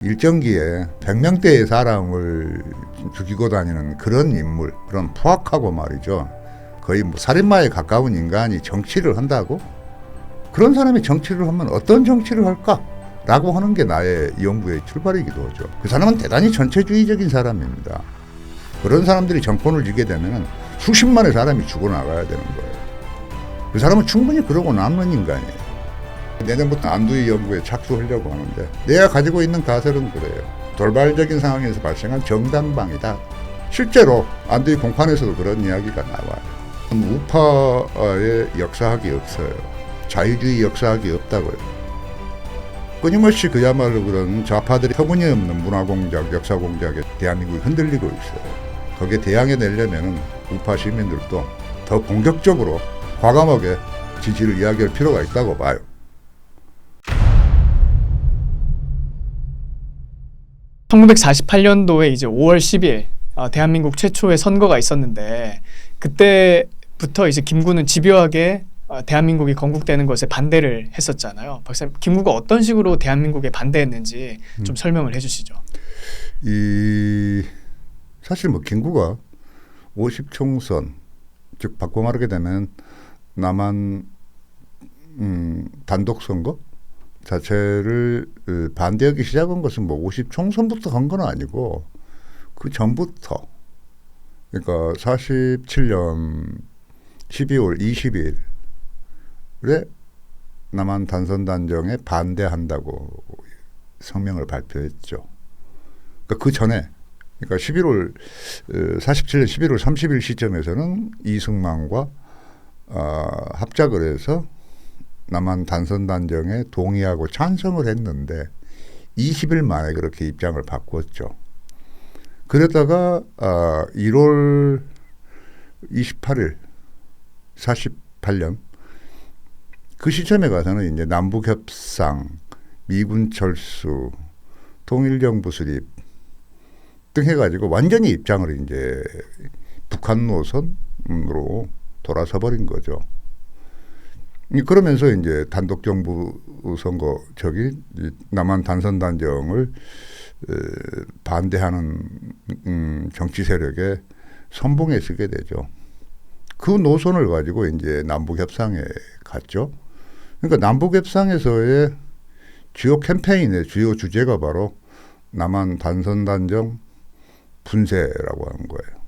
일정기에 100명대의 사람을 죽이고 다니는 그런 인물, 그런 포악하고 말이죠. 거의 뭐 살인마에 가까운 인간이 정치를 한다고? 그런 사람이 정치를 하면 어떤 정치를 할까? 라고 하는 게 나의 연구의 출발이기도 하죠. 그 사람은 대단히 전체주의적인 사람입니다. 그런 사람들이 정권을 쥐게 되면 수십만의 사람이 죽어나가야 되는 거예요. 그 사람은 충분히 그러고 남는 인간이에요. 내년부터 안두희 연구에 착수하려고 하는데 내가 가지고 있는 가설은 그래요. 돌발적인 상황에서 발생한 정당방위다. 실제로 안두희 공판에서도 그런 이야기가 나와요. 우파의 역사학이 없어요. 자유주의 역사학이 없다고요. 끊임없이 그야말로 그런 좌파들이 터무니없는 문화공작, 역사공작에 대한민국이 흔들리고 있어요. 거기에 대항해내려면 우파 시민들도 더 공격적으로 과감하게 진실을 이야기할 필요가 있다고 봐요. (1948년도에) 이제 5월 10일 대한민국 최초의 선거가 있었는데, 그때부터 이제 김구는 집요하게 대한민국이 건국되는 것에 반대를 했었잖아요. 박사님, 김구가 어떤 식으로 대한민국에 반대했는지 좀 설명을 해주시죠. 사실 뭐 김구가 50총선, 즉 바꿔 말하게 되면 남한 단독 선거 자체를 반대하기 시작한 것은 뭐 50총선부터 한 건 아니고 그 전부터, 그러니까 47년 12월 20일에 남한 단선단정에 반대한다고 성명을 발표했죠. 그러니까 그 전에, 그러니까 47년 11월 30일 시점에서는 이승만과 합작을 해서 남한 단선단정에 동의하고 찬성을 했는데 20일 만에 그렇게 입장을 바꿨죠. 그러다가 1월 28일 48년 그 시점에 가서는 이제 남북협상, 미군 철수, 통일정부 수립 등 해가지고 완전히 입장을 이제 북한 노선으로 돌아서 버린 거죠. 그러면서 이제 단독 정부 선거, 남한 단선단정을 반대하는 정치 세력에 선봉에 서게 되죠. 그 노선을 가지고 이제 남북 협상에 갔죠. 그러니까 남북 협상에서의 주요 캠페인의 주요 주제가 바로 남한 단선단정 분쇄라고 하는 거예요.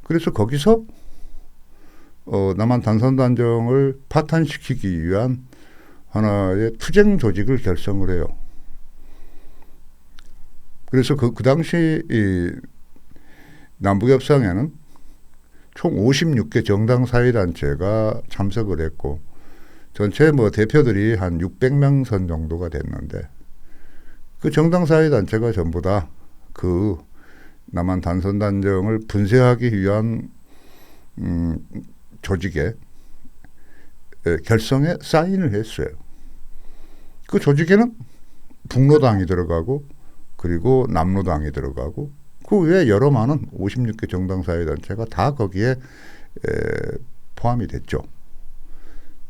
그래서 거기서 남한 단선단정을 파탄시키기 위한 하나의 투쟁 조직을 결성을 해요. 그래서 그 당시 이 남북협상에는 총 56개 정당 사회단체가 참석을 했고, 전체 뭐 대표들이 한 600명 선 정도가 됐는데, 그 정당 사회단체가 전부 다 그 남한 단선단정을 분쇄하기 위한 조직에 결성에 사인을 했어요. 그 조직에는 북로당이 들어가고, 그리고 남로당이 들어가고, 그 외에 여러 많은 56개 정당사회단체가 다 거기에 포함이 됐죠.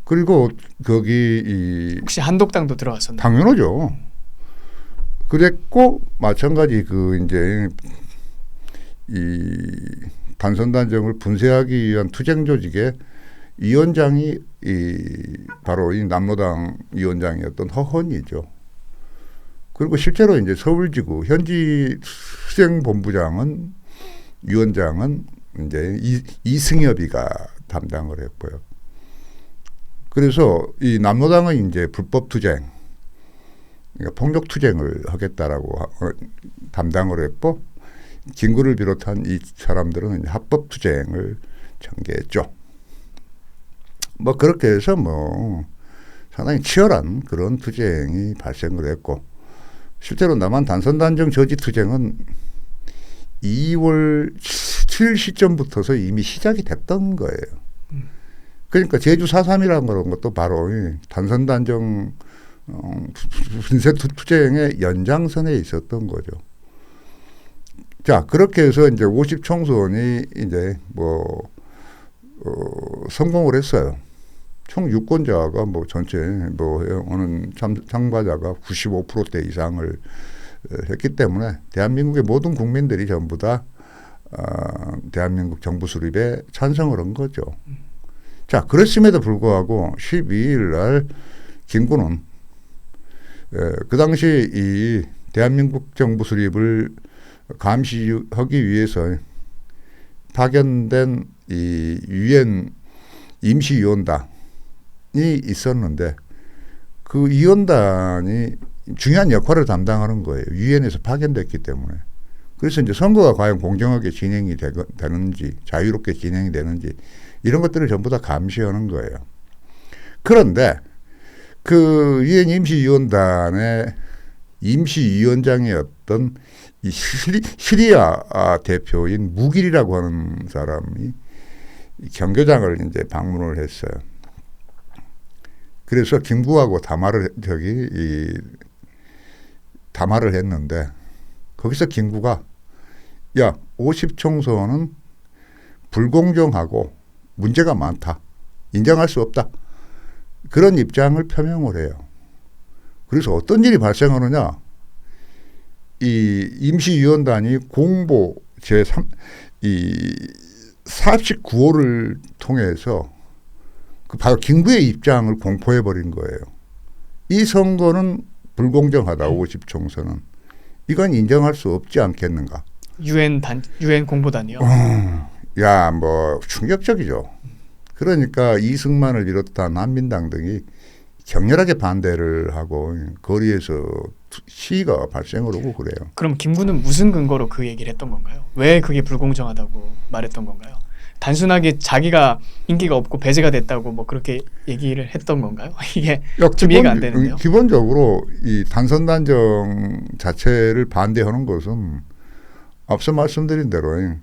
그리고 거기 혹시 한독당도 들어갔었나요? 당연하죠. 그랬고, 마찬가지 이제 이 단선단정을 분쇄하기 위한 투쟁 조직의 위원장이 바로 이 남로당 위원장이었던 허헌이죠. 그리고 실제로 이제 서울지구 현지 수행본부장은, 위원장은 이제 이승엽이가 담당을 했고요. 그래서 이 남로당은 이제 불법 투쟁, 그러니까 폭력 투쟁을 하겠다라고 담당을 했고, 김구를 비롯한 이 사람들은 이제 합법 투쟁을 전개했죠. 뭐 그렇게 해서 뭐 상당히 치열한 그런 투쟁이 발생을 했고, 실제로 남한 단선단정 저지 투쟁은 2월 7일 시점부터서 이미 시작이 됐던 거예요. 그러니까 제주 4.3이라는 그런 것도 바로 단선단정 분쇄 투쟁의 연장선에 있었던 거죠. 자, 그렇게 해서 이제 50총선이 이제 성공을 했어요. 총 유권자가 뭐 전체 뭐 하는 참가자가 95%대 이상을 했기 때문에 대한민국의 모든 국민들이 전부 다 대한민국 정부 수립에 찬성을 한 거죠. 자, 그랬음에도 불구하고 12일 날 김구는 그 당시 이 대한민국 정부 수립을 감시하기 위해서 파견된 이 유엔 임시위원단이 있었는데 그 위원단이 중요한 역할을 담당하는 거예요. 유엔에서 파견됐기 때문에. 그래서 이제 선거가 과연 공정하게 진행이 되는지 자유롭게 진행이 되는지 이런 것들을 전부 다 감시하는 거예요. 그런데 그 유엔 임시위원단의 임시위원장이었던 이 시리아 대표인 무길이라고 하는 사람이 경교장을 이제 방문을 했어요. 그래서 김구하고 담화를 했는데 거기서 김구가 야, 50총선은 불공정하고 문제가 많다. 인정할 수 없다. 그런 입장을 표명을 해요. 그래서 어떤 일이 발생하느냐? 이 임시위원단이 공보 이 49호를 통해서 바로 김구의 입장을 공포해 버린 거예요. 이 선거는 불공정하다. 50총선은 이건 인정할 수 없지 않겠는가? 유엔 공보단이요. 야, 뭐 충격적이죠. 그러니까 이승만을 비롯한 한민당 등이 격렬하게 반대를 하고 거리에서 시위가 발생을 하고 그래요. 그럼 김구는 무슨 근거로 그 얘기를 했던 건가요? 왜 그게 불공정하다고 말했던 건가요? 단순하게 자기가 인기가 없고 배제가 됐다고 뭐 그렇게 얘기를 했던 건가요? 이게 좀 이해가 안 되는데요. 기본적으로 이 단선 단정 자체를 반대하는 것은 앞서 말씀드린 대로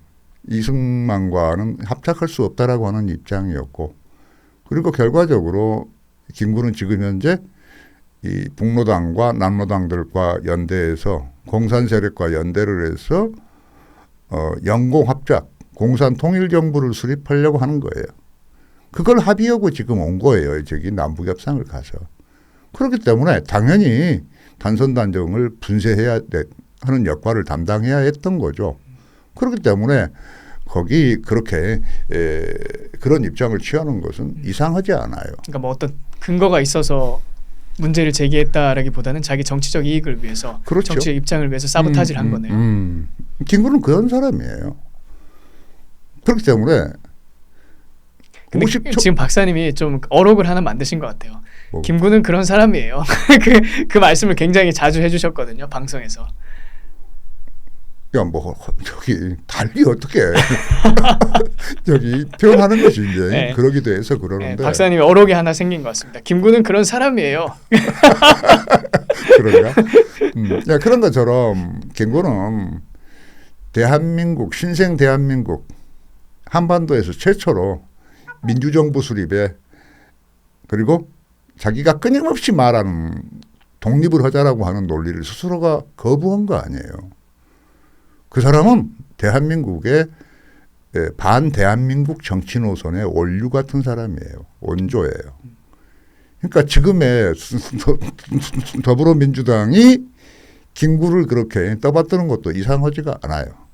이승만과는 합작할 수 없다라고 하는 입장이었고, 그리고 결과적으로 김구는 지금 현재 이 북노당과 남노당들과 연대해서 공산 세력과 연대를 해서 영공 합작 공산 통일 정부를 수립하려고 하는 거예요. 그걸 합의하고 지금 온 거예요. 저기 남북 협상을 가서. 그렇기 때문에 당연히 단선 단정을 분쇄해야 하는 역할을 담당해야 했던 거죠. 그렇기 때문에 거기 그렇게 그런 입장을 취하는 것은 이상하지 않아요. 그러니까 뭐 어떤 근거가 있어서 문제를 제기했다라기보다는 자기 정치적 이익을 위해서, 그렇죠. 정치적 입장을 위해서 사보타지를 한 거네요. 김구는 그런 사람이에요. 그렇기 때문에 근데 지금 박사님이 좀 어록을 하나 만드신 것 같아요. 뭐. 김구는 그런 사람이에요. 그 말씀을 굉장히 자주 해주셨거든요, 방송에서. 야, 뭐 저기 달리 어떻게 저기 표현하는 것이 이제 네. 그러기도 해서 그러는데. 네, 박사님이 어록이 하나 생긴 것 같습니다. 김구는 그런 사람이에요. 그런가? 야, 그런 것처럼 김구는 대한민국 신생 대한민국 한반도에서 최초로 민주정부 수립에, 그리고 자기가 끊임없이 말하는 독립을 하자라고 하는 논리를 스스로가 거부한 거 아니에요. 그 사람은 대한민국의 반대한민국 정치 노선의 원류 같은 사람이에요. 원조예요. 그러니까 지금의 더불어민주당이 김구를 그렇게 떠받드는 것도 이상하지가 않아요.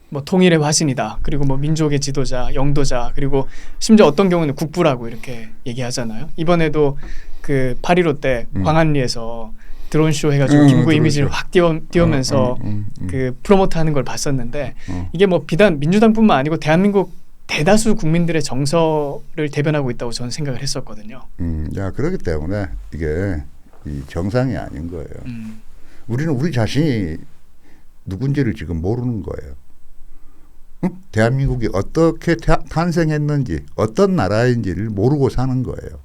뭐 통일의 화신이다. 그리고 뭐 민족의 지도자, 영도자, 그리고 심지어 어떤 경우는 국부라고 이렇게 얘기하잖아요. 이번에도 그 8.15 때 광안리에서 드론 쇼 해가지고 김구 이미지를 확 띄우면서 그 프로모트하는 걸 봤었는데 이게 뭐 비단 민주당뿐만 아니고 대한민국 대다수 국민들의 정서를 대변하고 있다고 저는 생각을 했었거든요. 야, 그렇기 때문에 이게 이 정상이 아닌 거예요. 우리는 우리 자신이 누군지를 지금 모르는 거예요. 대한민국이 어떻게 탄생했는지, 어떤 나라인지를 모르고 사는 거예요.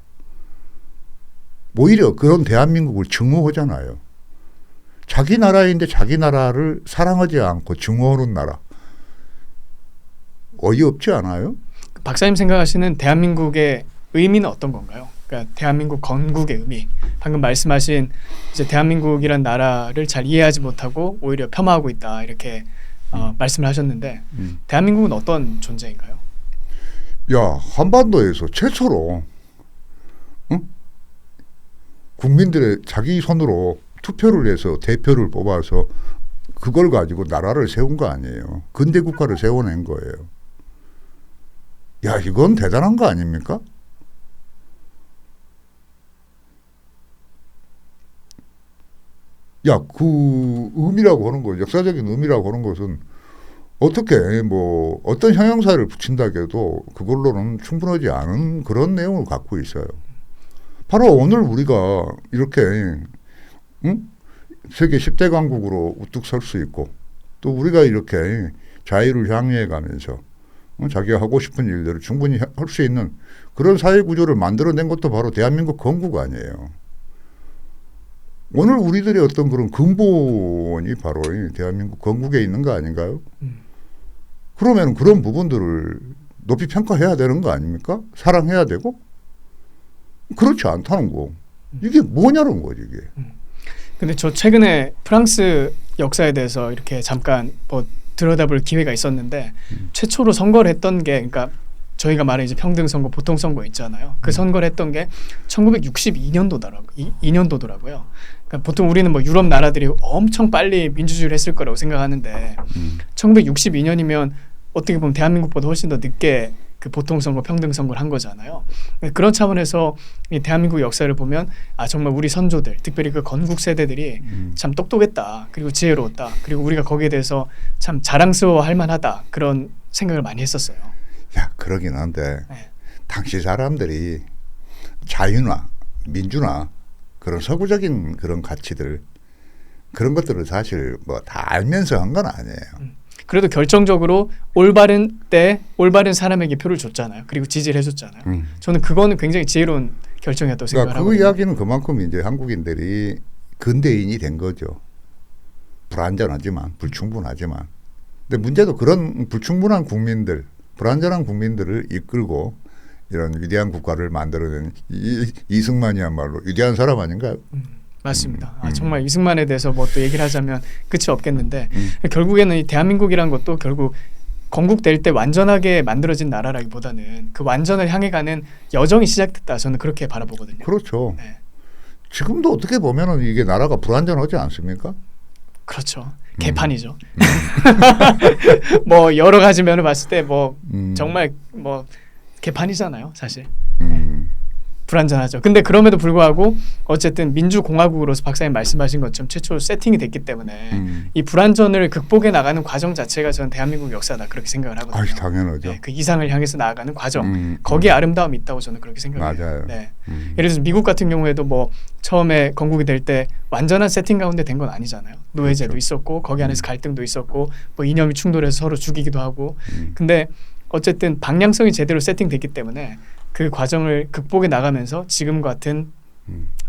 오히려 그런 대한민국을 증오하잖아요. 자기 나라인데 자기 나라를 사랑하지 않고 증오하는 나라. 어이없지 않아요? 박사님 생각하시는 대한민국의 의미는 어떤 건가요? 그러니까 대한민국 건국의 의미. 방금 말씀하신 이제 대한민국이란 나라를 잘 이해하지 못하고 오히려 폄하하고 있다 이렇게 말씀을 하셨는데 대한민국은 어떤 존재인가요? 야, 한반도에서 최초로 응? 국민들의 자기 손으로 투표를 해서 대표를 뽑아서 그걸 가지고 나라를 세운 거 아니에요. 근대 국가를 세워낸 거예요. 야, 이건 대단한 거 아닙니까? 야, 그 의미라고 하는 거, 역사적인 의미라고 하는 것은 어떻게 뭐 어떤 형용사를 붙인다고 해도 그걸로는 충분하지 않은 그런 내용을 갖고 있어요. 바로 오늘 우리가 이렇게 응? 세계 10대 강국으로 우뚝 설 수 있고 또 우리가 이렇게 자유를 향해 가면서 자기가 하고 싶은 일들을 충분히 할 수 있는 그런 사회 구조를 만들어낸 것도 바로 대한민국 건국 아니에요. 오늘 우리들의 어떤 그런 근본이 바로 이 대한민국 건국에 있는 거 아닌가요? 그러면 그런 부분들을 높이 평가해야 되는 거 아닙니까? 사랑해야 되고? 그렇지 않다는 거. 이게 뭐냐는 거지, 이게. 근데 저 최근에 프랑스 역사에 대해서 이렇게 잠깐 뭐 들여다볼 기회가 있었는데 최초로 선거를 했던 게 그러니까 저희가 말해 이제 평등 선거, 보통 선거 있잖아요. 그 선거를 했던 게 1962년도더라고요. 그러니까 보통 우리는 뭐 유럽 나라들이 엄청 빨리 민주주의를 했을 거라고 생각하는데 1962년이면 어떻게 보면 대한민국보다 훨씬 더 늦게 그 보통 선거, 평등 선거를 한 거잖아요. 그런 차원에서 이 대한민국 역사를 보면 아 정말 우리 선조들, 특별히 그 건국 세대들이 참 똑똑했다, 그리고 지혜로웠다, 그리고 우리가 거기에 대해서 참 자랑스러워할 만하다 그런 생각을 많이 했었어요. 야, 그러긴 한데 당시 사람들이 자유나 민주나 그런 서구적인 그런 가치들 그런 것들을 사실 뭐 다 알면서 한 건 아니에요. 그래도 결정적으로 올바른 때 올바른 사람에게 표를 줬잖아요. 그리고 지지를 해줬잖아요. 저는 그거는 굉장히 지혜로운 결정이었다고 그러니까 생각하거든요. 그 이야기는 그만큼 이제 한국인들이 근대인이 된 거죠. 불완전하지만 불충분하지만. 근데 문제도 그런 불충분한 국민들, 불완전한 국민들을 이끌고 이런 위대한 국가를 만들어낸 이승만이야말로 위대한 사람 아닌가요? 맞습니다. 정말 이승만에 대해서 뭐 또 얘기를 하자면 끝이 없겠는데 결국에는 이 대한민국이란 것도 결국 건국될 때 완전하게 만들어진 나라라기보다는 그 완전을 향해 가는 여정이 시작됐다. 저는 그렇게 바라보거든요. 그렇죠. 네. 지금도 어떻게 보면은 이게 나라가 불완전하지 않습니까? 그렇죠. 개판이죠. 뭐 여러 가지 면을 봤을 때 뭐 정말 뭐 개판이잖아요, 사실. 불완전하죠. 근데 그럼에도 불구하고 어쨌든 민주공화국으로서 박사님 말씀하신 것처럼 최초로 세팅이 됐기 때문에 이 불완전을 극복해 나가는 과정 자체가 저는 대한민국 역사다 그렇게 생각을 하거든요. 아이, 당연하죠. 네, 그 이상을 향해서 나아가는 과정, 거기에 아름다움이 있다고 저는 그렇게 생각해요. 맞아요. 네. 예를 들어서 미국 같은 경우에도 뭐 처음에 건국이 될 때 완전한 세팅 가운데 된 건 아니잖아요. 노예제도 그렇죠. 있었고 거기 안에서 갈등도 있었고 뭐 이념이 충돌해서 서로 죽이기도 하고 근데 어쨌든 방향성이 제대로 세팅됐기 때문에 그 과정을 극복해 나가면서 지금 같은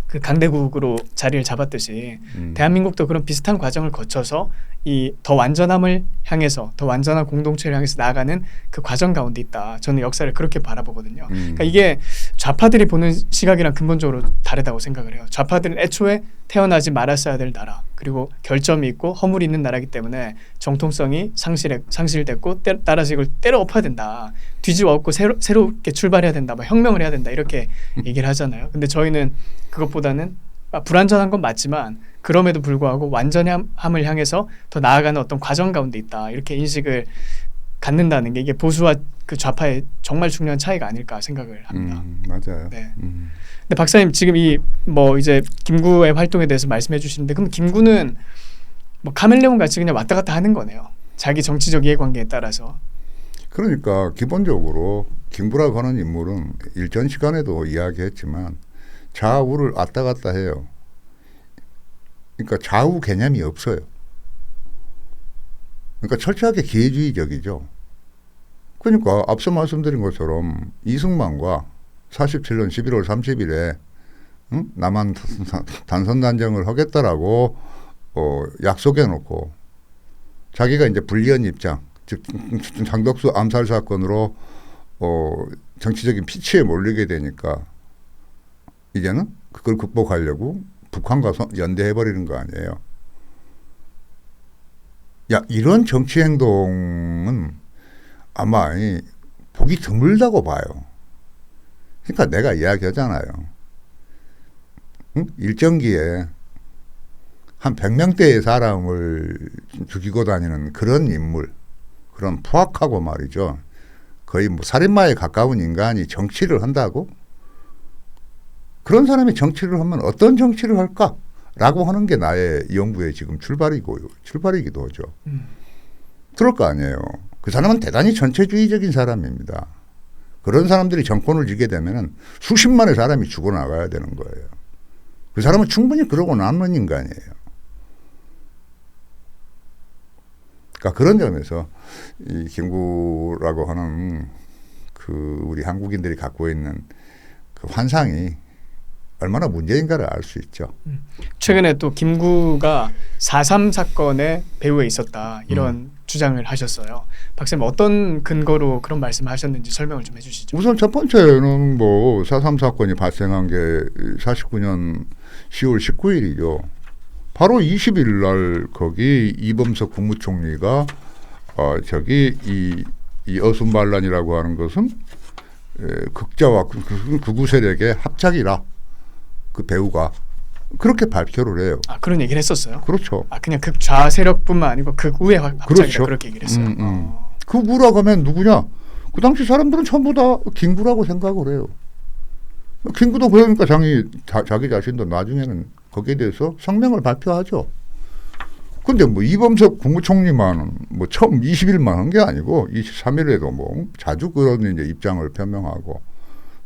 그 강대국으로 자리를 잡았듯이 대한민국도 그런 비슷한 과정을 거쳐서 이 더 완전함을 향해서 더 완전한 공동체를 향해서 나아가는 그 과정 가운데 있다. 저는 역사를 그렇게 바라보거든요. 그러니까 이게 좌파들이 보는 시각이랑 근본적으로 다르다고 생각을 해요. 좌파들은 애초에 태어나지 말았어야 될 나라, 그리고 결점이 있고 허물이 있는 나라이기 때문에 정통성이 상실됐고 따라서 이걸 때려 엎어야 된다. 뒤집어 엎고 새롭게 출발해야 된다. 뭐 혁명을 해야 된다. 이렇게 얘기를 하잖아요. 근데 저희는 그것보다는 불완전한 건 맞지만 그럼에도 불구하고 완전함을 향해서 더 나아가는 어떤 과정 가운데 있다. 이렇게 인식을 갖는다는 게 이게 보수와 그 좌파의 정말 중요한 차이가 아닐까 생각을 합니다. 맞아요. 네. 근데 박사님 지금 이 뭐 이제 김구의 활동에 대해서 말씀해 주시는데 그럼 김구는 뭐 카멜레온 같이 그냥 왔다 갔다 하는 거네요. 자기 정치적 이해관계에 따라서. 그러니까 기본적으로 김구라고 하는 인물은 일전 시간에도 이야기했지만 좌우를 왔다 갔다 해요. 그러니까 좌우 개념이 없어요. 그러니까 철저하게 기회주의적이죠. 그러니까 앞서 말씀드린 것처럼 이승만과 47년 11월 30일에 남한 단선단정을 하겠다라고 약속해놓고 자기가 이제 불리한 입장, 즉 장덕수 암살 사건으로 정치적인 피치에 몰리게 되니까 이제는 그걸 극복하려고 북한과 연대해버리는 거 아니에요. 야, 이런 정치 행동은 아마 보기 드물다고 봐요. 그러니까 내가 이야기하잖아요. 일정기에 한 100명대의 사람을 죽이고 다니는 그런 인물, 그런 포악하고 말이죠. 거의 뭐 살인마에 가까운 인간이 정치를 한다고? 그런 사람이 정치를 하면 어떤 정치를 할까라고 하는 게 나의 연구의 지금 출발이기도 하죠. 그럴 거 아니에요. 그 사람은 대단히 전체주의적인 사람입니다. 그런 사람들이 정권을 쥐게 되면은 수십만의 사람이 죽어나가야 되는 거예요. 그 사람은 충분히 그러고 남는 인간이에요. 그러니까 그런 점에서 이 김구라고 하는 그 우리 한국인들이 갖고 있는 그 환상이 얼마나 문제인가를 알 수 있죠. 최근에 또 김구가 4.3 사건의 배후에 있었다 이런 주장을 하셨어요. 박사님 어떤 근거로 그런 말씀을 하셨는지 설명을 좀 해주시죠. 우선 첫 번째는 뭐 4.3 사건이 발생한 게 49년 10월 19일이죠. 바로 20일 날 거기 이범석 국무총리가 저기 이 어순반란이라고 하는 것은 극자와 극우 세력의 합작이라 그 배우가 그렇게 발표를 해요. 아 그런 얘기를 했었어요? 그렇죠. 아 그냥 극좌 세력뿐만 아니고 극우의 합작이라 그렇죠. 그렇게 얘기를 했어요. 극우라고 하면 누구냐? 그 당시 사람들은 전부 다 김구라고 생각을 해요. 김구도 그러니까 자기 자신도 나중에는 거기에 대해서 성명을 발표하죠. 근데 뭐 이범석 국무총리만 뭐 처음 20일만 한 게 아니고 23일에도 뭐 자주 그런 이제 입장을 표명하고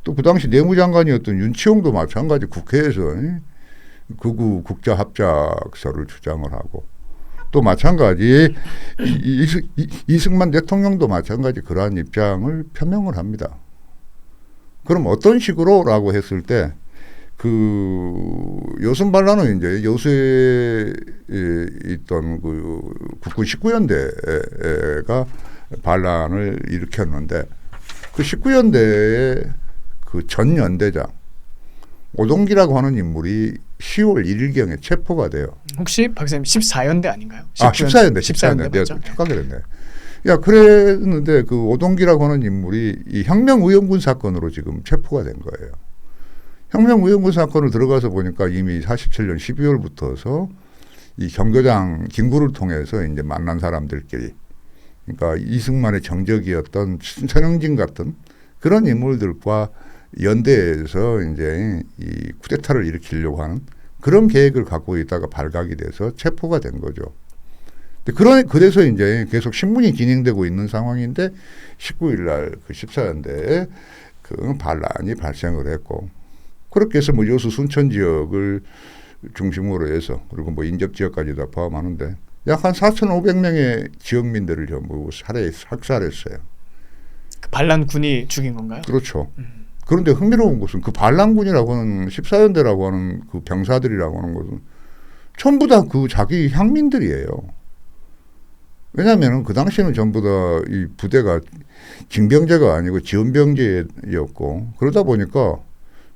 또 그 당시 내무장관이었던 윤치홍도 마찬가지 국회에서 극우 국자 합작설을 주장을 하고 또 마찬가지 이승만 대통령도 마찬가지 그러한 입장을 표명을 합니다. 그럼 어떤 식으로라고 했을 때 그 여순 반란은 이제 여수에 있던 그 국군 19연대가 반란을 일으켰는데 그 19연대의 그 전 연대장 오동기라고 하는 인물이 10월 1일경에 체포가 돼요. 혹시 박사님 14연대 아닌가요? 14연대. 내가 착각을 했네. 야, 그랬는데 그 오동기라고 하는 인물이 이 혁명의원군 사건으로 지금 체포가 된 거예요. 혁명의원군 사건을 들어가서 보니까 이미 47년 12월부터서 이 경교장 김구를 통해서 이제 만난 사람들끼리 그러니까 이승만의 정적이었던 천영진 같은 그런 인물들과 연대에서 이제 이 쿠데타를 일으키려고 하는 그런 계획을 갖고 있다가 발각이 돼서 체포가 된 거죠. 그래서 이제 계속 신문이 진행되고 있는 상황인데 19일 날 그 14연대에 그 반란이 발생을 했고 그렇게 해서 뭐 여수 순천 지역을 중심으로 해서 그리고 뭐 인접 지역까지 다 포함하는데 약 한 4,500명의 지역민들을 전부 학살했어요. 그 반란군이 죽인 건가요? 그렇죠. 그런데 흥미로운 것은 그 반란군이라고 하는 14연대라고 하는 그 병사들이라고 하는 것은 전부 다 그 자기 향민들이에요. 왜냐하면 그 당시에는 전부 다 이 부대가 징병제가 아니고 지원병제였고 그러다 보니까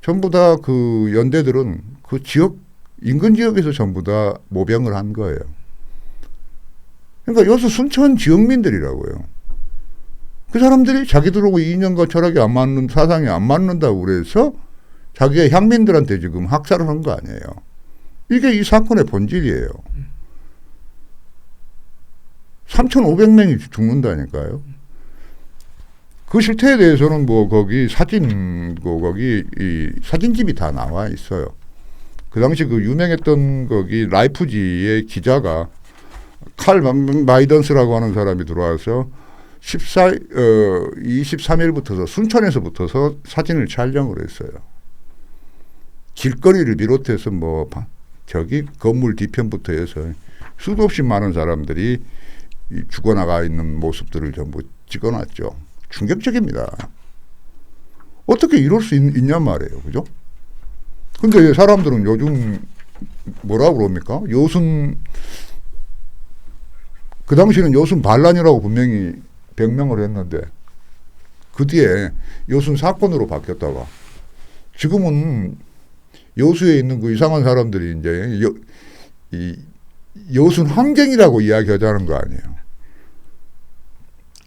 전부 다 그 연대들은 그 지역 인근 지역에서 전부 다 모병을 한 거예요. 그러니까 여수 순천 지역민들이라고요. 그 사람들이 자기들하고 이념과 철학이 안 맞는 사상이 안 맞는다고 그래서 자기의 향민들한테 지금 학살을 한 거 아니에요. 이게 이 사건의 본질이에요. 3,500명이 죽는다니까요. 그 실태에 대해서는 뭐 거기 거기 이 사진집이 다 나와 있어요. 그 당시 그 유명했던 거기 라이프지의 기자가 칼 마이던스라고 하는 사람이 들어와서 23일부터서 순천에서부터서 사진을 촬영을 했어요. 길거리를 비롯해서 뭐 저기 건물 뒤편부터 해서 수도 없이 많은 사람들이 죽어나가 있는 모습들을 전부 찍어놨죠. 충격적입니다. 어떻게 이럴 수 있냔 말이에요. 그죠? 근데 사람들은 요즘 뭐라고 그럽니까? 그 당시에는 여순 반란이라고 분명히 병명을 했는데 그 뒤에 여순 사건으로 바뀌었다가 지금은 여수에 있는 그 이상한 사람들이 이제 여순 항쟁이라고 이야기하자는 거 아니에요.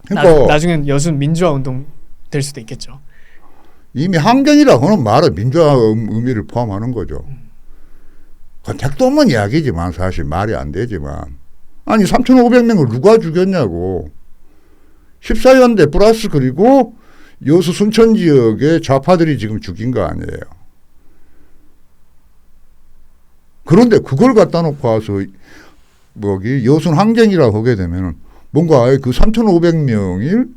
그러니까 나중엔 여순 민주화 운동 될 수도 있겠죠. 이미 항쟁이라고 하는 말은 민주화 의미를 포함하는 거죠. 그 택도 없는 이야기지만 사실 말이 안 되지만 아니 3,500명을 누가 죽였냐고. 14연대 플러스 그리고 여수 순천 지역의 좌파들이 지금 죽인 거 아니에요. 그런데 그걸 갖다 놓고 와서 여순 항쟁이라고 하게 되면 뭔가 그 3,500명이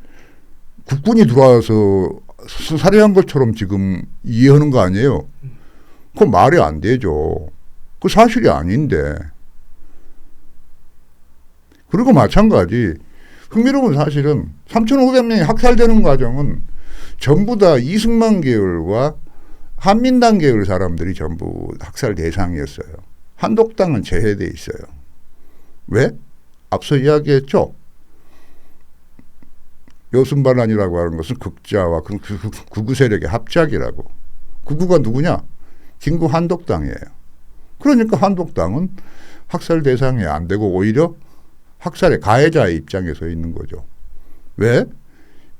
국군이 들어와서 살해한 것처럼 지금 이해하는 거 아니에요. 그건 말이 안 되죠. 그 사실이 아닌데. 그리고 마찬가지 흥미로운 사실은 3,500명이 학살되는 과정은 전부 다 이승만 계열과 한민당 계열 사람들이 전부 학살 대상이었어요. 한독당은 제외돼 있어요. 왜? 앞서 이야기했죠. 여순반란이라고 하는 것은 극자와 극우 세력의 합작이라고. 극우가 누구냐? 김구 한독당이에요. 그러니까 한독당은 학살 대상이 안 되고 오히려 학살의 가해자의 입장에 서 있는 거죠. 왜?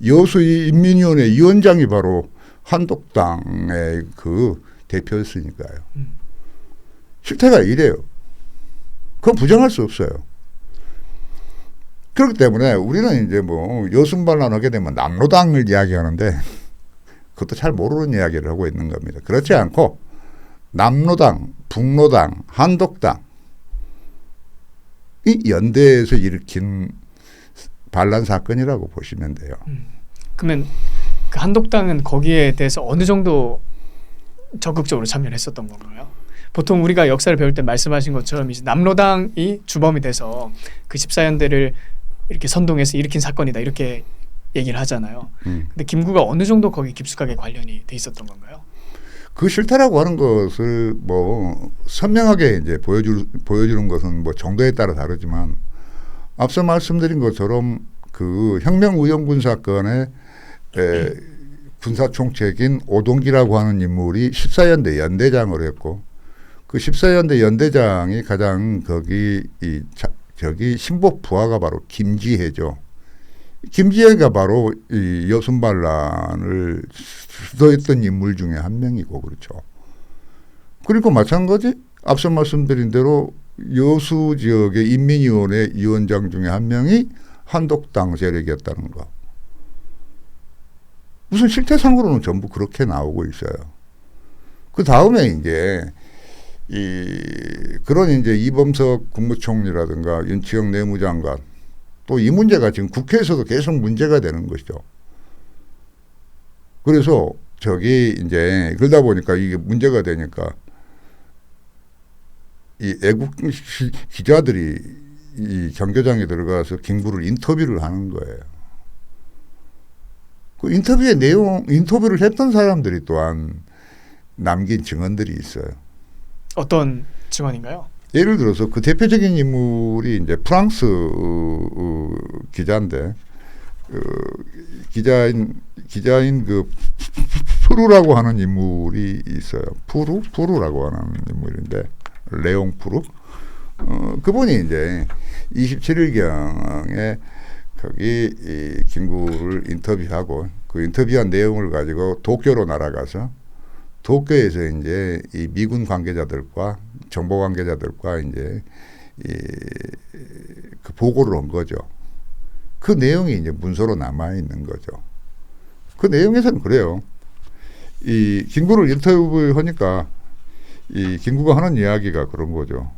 여수 인민위원회 위원장이 바로 한독당의 그 대표였으니까요. 실태가 이래요. 그건 부정할 수 없어요. 그렇기 때문에 우리는 이제 여순반란하게 되면 남로당을 이야기하는데 그것도 잘 모르는 이야기를 하고 있는 겁니다. 그렇지 않고 남로당, 북로당, 한독당 이 연대에서 일으킨 반란 사건이라고 보시면 돼요. 그러면 그 한독당은 거기에 대해서 어느 정도 적극적으로 참여를 했었던 건가요? 보통 우리가 역사를 배울 때 말씀하신 것처럼 이제 남로당이 주범이 돼서 그 14연대를 이렇게 선동해서 일으킨 사건이다 이렇게 얘기를 하잖아요. 근데 김구가 어느 정도 거기 깊숙하게 관련이 돼 있었던 건가요? 그 실태라고 하는 것을 선명하게 이제 보여주는 것은 정도에 따라 다르지만 앞서 말씀드린 것처럼 그 혁명의용군 사건의 군사 총책인 오동기라고 하는 인물이 14연대 연대장을 했고 그 14연대 연대장이 가장 저기 신복 부하가 바로 김지혜죠. 김지혜가 바로 이 여순반란을 주도했던 인물 중에 한 명이고 그렇죠. 그리고 마찬가지 앞서 말씀드린 대로 여수 지역의 인민위원회 위원장 중에 한 명이 한독당 세력이었다는 거. 무슨 실태상으로는 전부 그렇게 나오고 있어요. 그 다음에 이제 그런 이제 이범석 국무총리라든가 윤치영 내무장관 또 이 문제가 지금 국회에서도 계속 문제가 되는 것이죠. 그래서 이제 그러다 보니까 이게 문제가 되니까 이 애국 기자들이 이 경교장에 들어가서 김구를 인터뷰를 하는 거예요. 그 인터뷰를 했던 사람들이 또한 남긴 증언들이 있어요. 어떤 증언인가요? 예를 들어서 그 대표적인 인물이 이제 프랑스 기자인데 기자인 그 푸르라고 하는 인물이 있어요. 푸르라고 하는 인물인데 레옹 푸르. 그분이 이제 27일경에 거기 이 김구를 인터뷰하고 그 인터뷰한 내용을 가지고 도쿄로 날아가서 도쿄에서 이제 이 미군 관계자들과 정보 관계자들과 이제 그 보고를 한 거죠. 그 내용이 이제 문서로 남아 있는 거죠. 그 내용에서는 그래요. 이 김구를 인터뷰하니까 이 김구가 하는 이야기가 그런 거죠.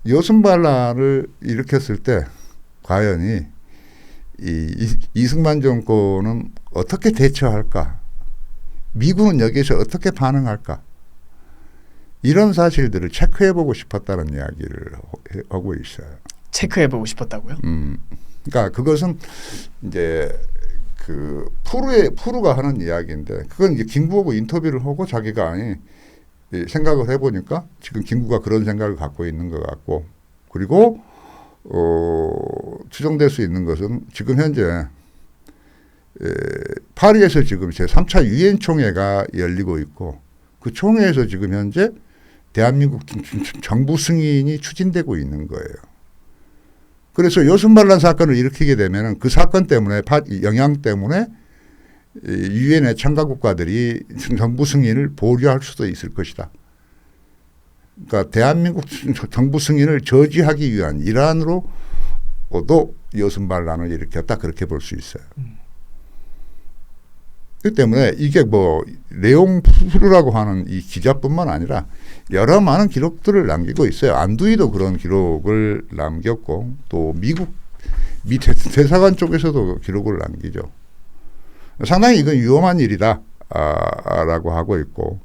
여순반란을 일으켰을 때 과연 이승만 정권은 어떻게 대처할까? 미군은 여기에서 어떻게 반응할까? 이런 사실들을 체크해보고 싶었다는 이야기를 하고 있어요. 체크해보고 싶었다고요? 그러니까 그것은 이제 그 푸르가 하는 이야기인데 그건 이제 김구하고 인터뷰를 하고 자기가 생각을 해보니까 지금 김구가 그런 생각을 갖고 있는 것 같고 그리고 추정될 수 있는 것은 지금 현재 파리에서 지금 제3차 유엔 총회가 열리고 있고 그 총회에서 지금 현재 대한민국 정부 승인이 추진되고 있는 거예요. 그래서 여순반란 사건을 일으키게 되면 그 사건 때문에 영향 때문에 유엔의 참가 국가들이 정부 승인을 보류할 수도 있을 것이다. 그러니까 대한민국 정부 승인을 저지하기 위한 일환으로도 여순 반란을 일으켰다 그렇게 볼 수 있어요. 그렇기 때문에 이게 뭐 레옹 푸르라고 하는 이 기자뿐만 아니라 여러 많은 기록들을 남기고 있어요. 안두이도 그런 기록을 남겼고 또 미국 미 대사관 쪽에서도 기록을 남기죠. 상당히 이건 위험한 일이다 라고 하고 있고,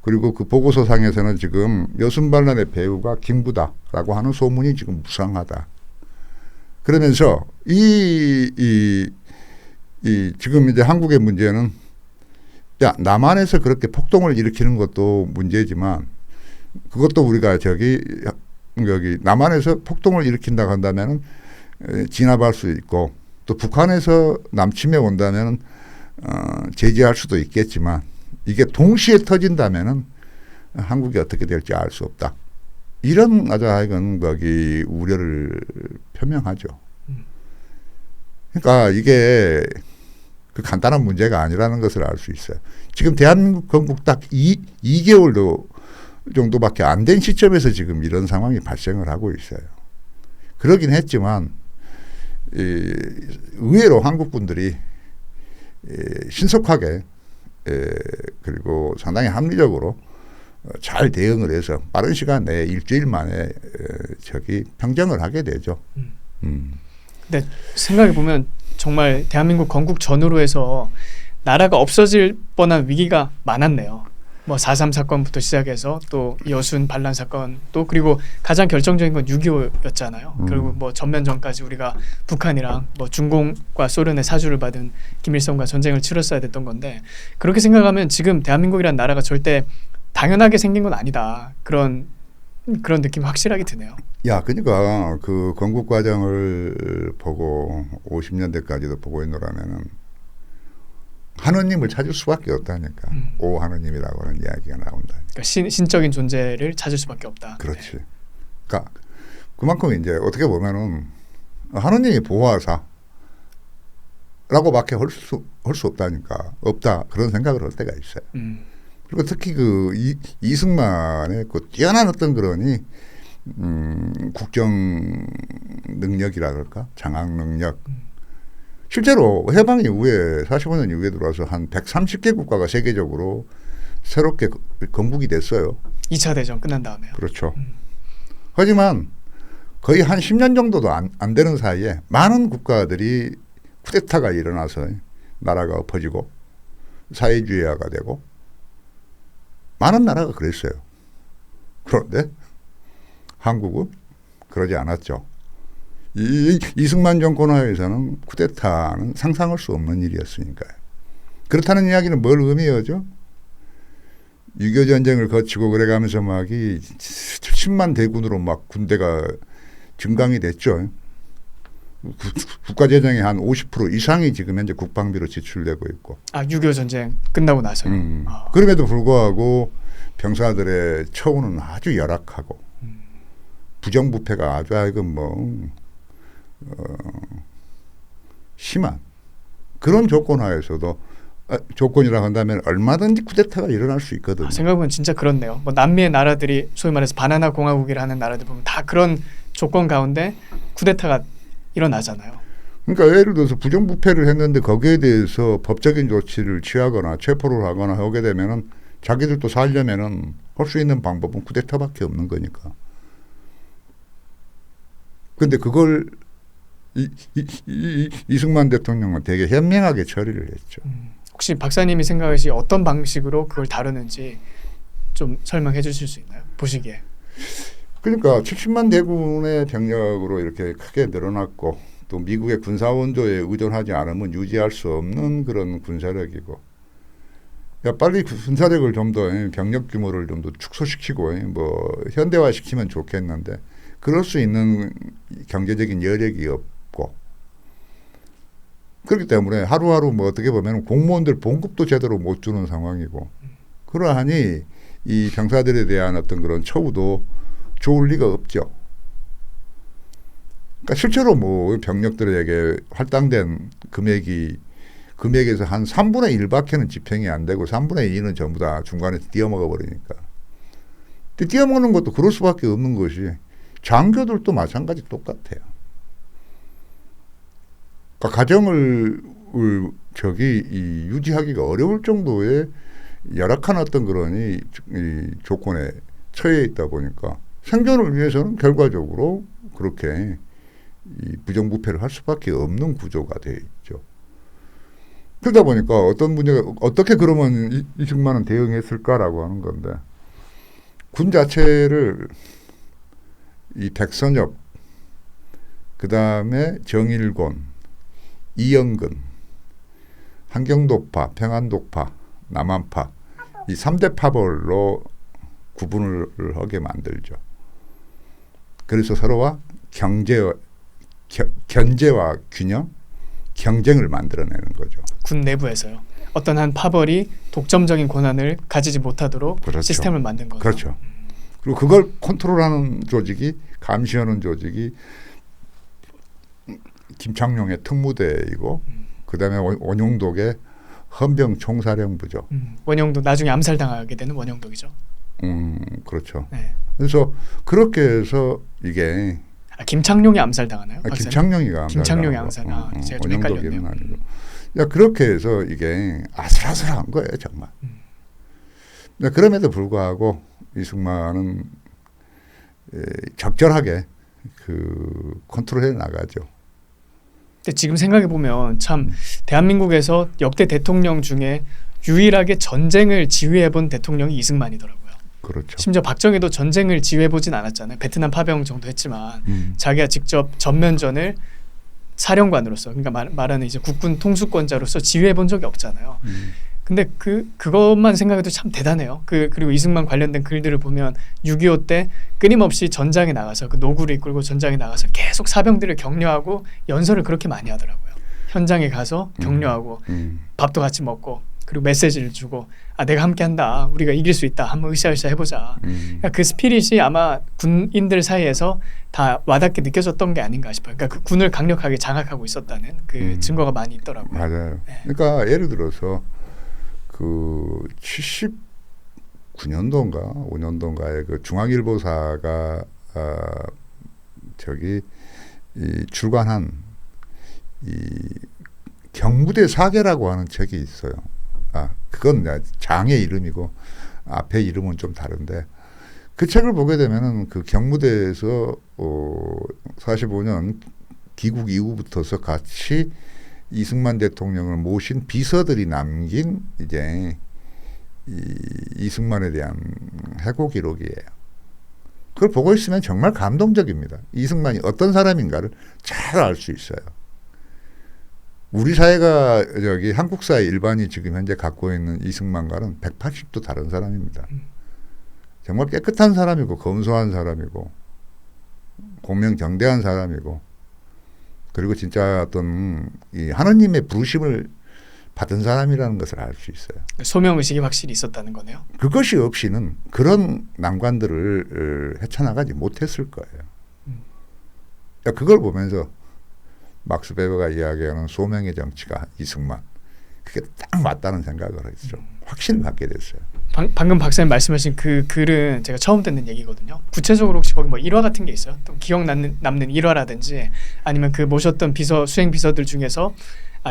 그리고 그 보고서상에서는 지금 여순 반란의 배우가 김구다라고 하는 소문이 지금 무성하다. 그러면서 지금 이제 한국의 문제는 남한에서 그렇게 폭동을 일으키는 것도 문제지만 그것도 우리가 여기 남한에서 폭동을 일으킨다고 한다면은 진압할 수 있고 또 북한에서 남침해 온다면은 제재할 수도 있겠지만 이게 동시에 터진다면은 한국이 어떻게 될지 알 수 없다. 이런 아주 하여간 거기 우려를 표명하죠. 그러니까 이게 그 간단한 문제가 아니라는 것을 알 수 있어요. 지금 대한민국 건국 딱 2개월도 정도밖에 안 된 시점에서 지금 이런 상황이 발생을 하고 있어요. 그러긴 했지만 의외로 한국 분들이 신속하게 그리고 상당히 합리적으로 잘 대응을 해서 빠른 시간 내에 일주일 만에 평정을 하게 되죠. 근데 생각해 보면 정말 대한민국 건국 전후로 해서 나라가 없어질 뻔한 위기가 많았네요. 뭐 4.3 사건부터 시작해서 또 여순 반란 사건 또 그리고 가장 결정적인 건 6.25였잖아요. 그리고 뭐 전면전까지 우리가 북한이랑 뭐 중공과 소련의 사주를 받은 김일성과 전쟁을 치렀어야 됐던 건데, 그렇게 생각하면 지금 대한민국이란 나라가 절대 당연하게 생긴 건 아니다. 그런 느낌 확실하게 드네요. 그러니까 그 건국 과정을 보고 50년대까지도 보고 있노라면은 하느님을 찾을 수밖에 없다니까. 오 하느님이라고 하는 이야기가 나온다니까. 그러니까 신적인 존재를 찾을 수밖에 없다. 그렇지. 네. 그러니까 그만큼 이제 어떻게 보면은 하느님이 보호하사라고밖에 할 수 없다니까. 없다 그런 생각을 할 때가 있어요. 그리고 특히 그 이승만의 그 뛰어난 어떤 그러니 국정 능력이라 그럴까, 장악 능력. 실제로 해방 이후에 45년 이후에 들어와서 한 130개 국가가 세계적으로 새롭게 건국이 됐어요. 2차 대전 끝난 다음에요. 그렇죠. 하지만 거의 한 10년 정도도 안 되는 사이에 많은 국가들이 쿠데타가 일어나서 나라가 엎어지고 사회주의화가 되고 많은 나라가 그랬어요. 그런데 한국은 그러지 않았죠. 이승만 정권 하에서는 쿠데타는 상상할 수 없는 일이었으니까요. 그렇다는 이야기는 뭘 의미하죠? 6.25 전쟁을 거치고 그래가면서 막 70만 대군으로 막 군대가 증강이 됐죠. 국가재정의 한 50% 이상이 지금 현재 국방비로 지출되고 있고. 6.25 전쟁 끝나고 나서요? 그럼에도 불구하고 병사들의 처우는 아주 열악하고 부정부패가 아주 심한 그런 조건 하에서도 조건이라고 한다면 얼마든지 쿠데타가 일어날 수 있거든요. 생각해보면 진짜 그렇네요. 뭐 남미의 나라들이 소위 말해서 바나나 공화국이라 하는 나라들 보면 다 그런 조건 가운데 쿠데타가 일어나잖아요. 그러니까 예를 들어서 부정부패를 했는데 거기에 대해서 법적인 조치를 취하거나 체포를 하거나 하게 되면은 자기들도 살려면은 할 수 있는 방법은 쿠데타밖에 없는 거니까. 근데 그걸 이승만 대통령은 되게 현명하게 처리를 했죠. 혹시 박사님이 생각하시 어떤 방식으로 그걸 다루는지 좀 설명해 주실 수 있나요? 보시기에. 그러니까 70만 대군의 병력으로 이렇게 크게 늘어났고 또 미국의 군사 원조에 의존하지 않으면 유지할 수 없는 그런 군사력이고, 빨리 군사력을 좀 더 병력 규모를 좀 더 축소시키고 뭐 현대화시키면 좋겠는데 그럴 수 있는 경제적인 여력이 없고, 그렇기 때문에 하루하루 뭐 어떻게 보면 공무원들 봉급도 제대로 못 주는 상황이고, 그러하니 이 병사들에 대한 어떤 그런 처우도 좋을 리가 없죠. 그러니까 실제로 뭐 병력들에게 할당된 금액이 금액에서 한 3분의 1밖에는 집행이 안 되고 3분의 2는 전부 다 중간에 띄어먹어 버리니까. 띄어먹는 것도 그럴 수밖에 없는 것이 장교들도 마찬가지 똑같아요. 그러니까 가정을 유지하기가 어려울 정도의 열악한 어떤 그런 이 조건에 처해 있다 보니까 생존을 위해서는 결과적으로 그렇게 이 부정부패를 할 수밖에 없는 구조가 되어 있죠. 그러다 보니까 어떤 문제가 어떻게 그러면 이승만은 대응했을까라고 하는 건데 군 자체를 이 백선엽 그다음에 정일곤 이영근 한경도파 평안도파 남한파 이 3대 파벌로 구분을 하게 만들죠. 그래서 서로와 견제와 균형, 경쟁을 만들어내는 거죠. 군 내부에서요. 어떤 한 파벌이 독점적인 권한을 가지지 못하도록 그렇죠. 시스템을 만든 거죠. 그렇죠. 그리고 그걸 컨트롤하는 조직이 감시하는 조직이 김창룡의 특무대이고 그다음에 원용독의 헌병총사령부죠. 원영독 나중에 암살당하게 되는 원영독이죠. 그렇죠. 네. 그래서 그렇게 해서 이게 김창룡이 암살당하나요? 김창룡이 암살. 제가 좀 원영독이는 헷갈렸네요. 아니고. 야 그렇게 해서 이게 아슬아슬한 거예요 정말. 그럼에도 불구하고 이승만은 적절하게 그 컨트롤해 나가죠. 근데 지금 생각해 보면 참 대한민국에서 역대 대통령 중에 유일하게 전쟁을 지휘해 본 대통령이 이승만이더라고요. 그렇죠. 심지어 박정희도 전쟁을 지휘해 보진 않았잖아요. 베트남 파병 정도 했지만 자기가 직접 전면전을 사령관으로서 그러니까 말하는 이제 국군 통수권자로서 지휘해 본 적이 없잖아요. 근데 그것만 생각해도 참 대단해요. 그리고 이승만 관련된 글들을 보면 6.25 때 끊임없이 전장에 나가서 그 노구를 이끌고 전장에 나가서 계속 사병들을 격려하고 연설을 그렇게 많이 하더라고요. 현장에 가서 격려하고 밥도 같이 먹고 그리고 메시지를 주고 내가 함께한다. 우리가 이길 수 있다. 한번 으쌰으쌰 해보자. 그러니까 그 스피릿이 아마 군인들 사이에서 다 와닿게 느껴졌던 게 아닌가 싶어요. 그러니까 그 군을 강력하게 장악하고 있었다는 그 증거가 많이 있더라고요. 맞아요. 네. 그러니까 예를 들어서 그 79년도인가 5년도인가에 그 중앙일보사가 출간한 이 경무대 사계라고 하는 책이 있어요. 그건 장의 이름이고 앞에 이름은 좀 다른데 그 책을 보게 되면은 그 경무대에서 45년 귀국 이후부터서 같이 이승만 대통령을 모신 비서들이 남긴 이제 이승만에 대한 해고 기록이에요. 그걸 보고 있으면 정말 감동적입니다. 이승만이 어떤 사람인가를 잘 알 수 있어요. 우리 사회가 한국 사회 일반이 지금 현재 갖고 있는 이승만과는 180도 다른 사람입니다. 정말 깨끗한 사람이고 검소한 사람이고 공명정대한 사람이고 그리고 진짜 어떤 이 하느님의 부르심을 받은 사람이라는 것을 알 수 있어요. 소명의식이 확실히 있었다는 거네요. 그것이 없이는 그런 난관들을 헤쳐나가지 못했을 거예요. 그걸 보면서 막스 베버가 이야기하는 소명의 정치가 이승만 그게 딱 맞다는 생각을 했죠. 확신을 갖게 됐어요. 방금 박사님 말씀하신 그 글은 제가 처음 듣는 얘기거든요. 구체적으로 혹시 거기 뭐 일화 같은 게 있어요? 또 기억 남는 일화라든지 아니면 그 모셨던 수행 비서들 중에서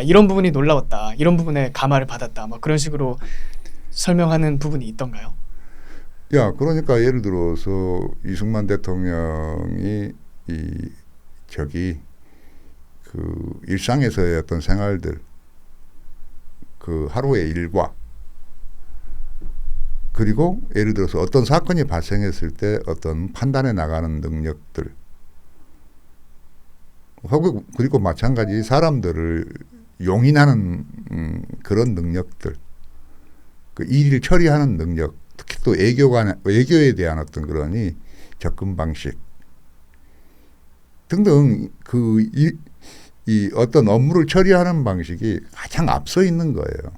이런 부분이 놀라웠다, 이런 부분에 감화를 받았다, 뭐 그런 식으로 설명하는 부분이 있던가요? 그러니까 예를 들어서 이승만 대통령이 그 일상에서의 어떤 생활들, 그 하루의 일과 그리고 예를 들어서 어떤 사건이 발생했을 때 어떤 판단해 나가는 능력들 그리고 마찬가지 사람들을 용인하는 그런 능력들, 그 일을 처리하는 능력, 특히 또 외교에 대한 어떤 그런 접근 방식 등등 이 어떤 업무를 처리하는 방식이 가장 앞서 있는 거예요.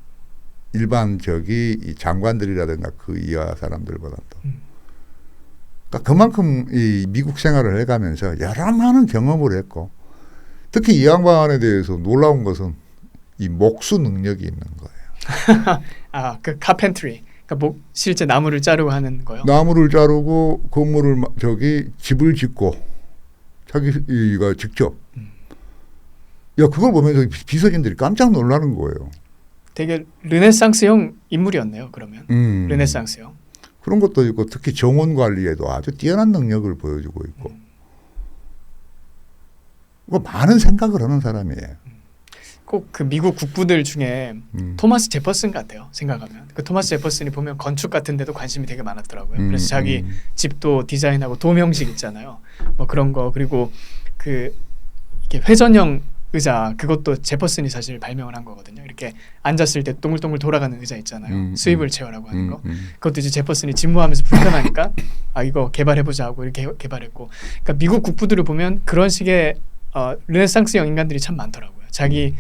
일반 이 장관들이라든가 그 이하 사람들보다도. 그러니까 그만큼 이 미국 생활을 해가면서 여러 많은 경험을 했고 특히 이 양반에 대해서 놀라운 것은 이 목수 능력이 있는 거예요. 아, 그 카펜트리. 그러니까 뭐 실제 나무를 자르고 하는 거요. 나무를 자르고 건물을 집을 짓고 자기가 직접. 야, 그걸 보면서 비서진들이 깜짝 놀라는 거예요. 되게 르네상스형 인물이었네요. 그러면 르네상스형. 그런 것도 있고 특히 정원 관리에도 아주 뛰어난 능력을 보여주고 있고 뭐 많은 생각을 하는 사람이에요. 꼭 그 미국 국부들 중에 토마스 제퍼슨 같아요. 생각하면 그 토마스 제퍼슨이 보면 건축 같은 데도 관심이 되게 많았더라고요. 그래서 자기 집도 디자인하고 도명식 있잖아요. 뭐 그런 거 그리고 그 이렇게 회전형 의자 그것도 제퍼슨이 사실 발명을 한 거거든요. 이렇게 앉았을 때 동글동글 돌아가는 의자 있잖아요. 수입을 체어라고 하는 거. 그것도 이제 제퍼슨이 집무하면서 불편하니까 아 이거 개발해보자 하고 이렇게 개발했고. 그러니까 미국 국부들을 보면 그런 식의 르네상스형 인간들이 참 많더라고요. 자기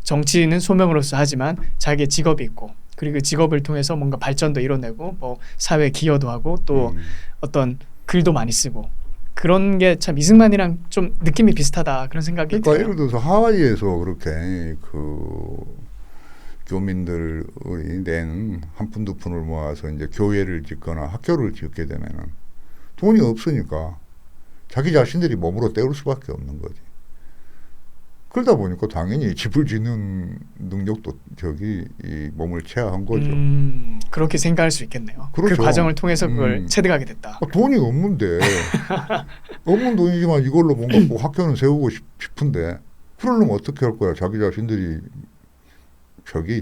정치는 소명으로서 하지만 자기의 직업이 있고 그리고 그 직업을 통해서 뭔가 발전도 이뤄내고 뭐 사회 기여도 하고 또 어떤 글도 많이 쓰고 그런 게 참 이승만이랑 좀 느낌이 비슷하다 그런 생각이 그러니까 들어요. 예를 들어서 하와이에서 그렇게 그 교민들이 낸 한 푼 두 푼을 모아서 이제 교회를 짓거나 학교를 짓게 되면은 돈이 없으니까 자기 자신들이 몸으로 때울 수밖에 없는 거지. 그러다 보니까 당연히 집을 짓는 능력도 이 몸을 체화한 거죠. 그렇게 생각할 수 있겠네요. 그렇죠. 그 과정을 통해서 그걸 체득하게 됐다. 돈이 없는데 없는 돈이지만 이걸로 뭔가 꼭 학교는 세우고 싶은데 그러려면 어떻게 할 거야? 자기 자신들이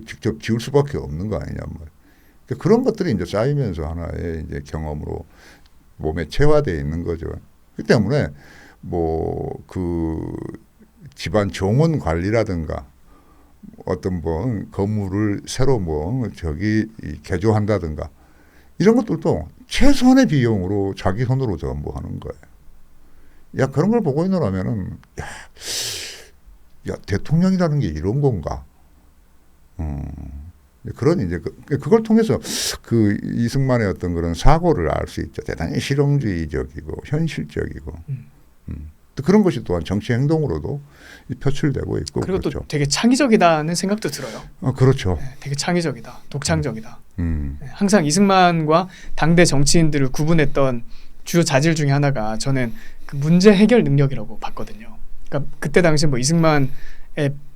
직접 지을 수밖에 없는 거 아니냐 말. 그러니까 그런 것들이 이제 쌓이면서 하나의 이제 경험으로 몸에 체화되어 있는 거죠. 그 때문에 뭐 집안 정원 관리라든가 어떤 뭐 건물을 새로 개조한다든가 이런 것들도 최소한의 비용으로 자기 손으로 전부 하는 거예요. 야, 그런 걸 보고 있느라면은 야, 대통령이라는 게 이런 건가? 그런 이제 그걸 통해서 그 이승만의 어떤 그런 사고를 알 수 있죠. 대단히 실용주의적이고 현실적이고. 또 그런 것이 또한 정치 행동으로도 표출되고 있고 그리고 그렇죠. 또 되게 창의적이다는 생각도 들어요. 그렇죠. 네, 되게 창의적이다, 독창적이다. 네, 항상 이승만과 당대 정치인들을 구분했던 주요 자질 중에 하나가 저는 그 문제 해결 능력이라고 봤거든요. 그러니까 그때 당시 뭐 이승만의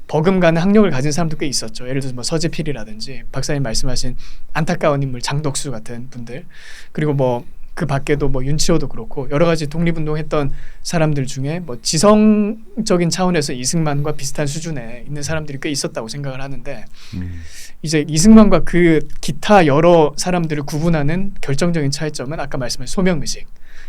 버금가는 학력을 가진 사람도 꽤 있었죠. 예를 들어서 뭐 서재필이라든지 박사님 말씀하신 안타까운 인물 장덕수 같은 분들 그리고 뭐 그 밖에도 뭐 윤치호도 그렇고 여러 가지 독립운동했던 사람들 중에 뭐 지성적인 차원에서 이승만과 비슷한 수준에 있는 사람들이 꽤 있었다고 생각을 하는데 이제 이승만과 그 기타 여러 사람들을 구분하는 결정적인 차이점은 아까 말씀하신 소명의식.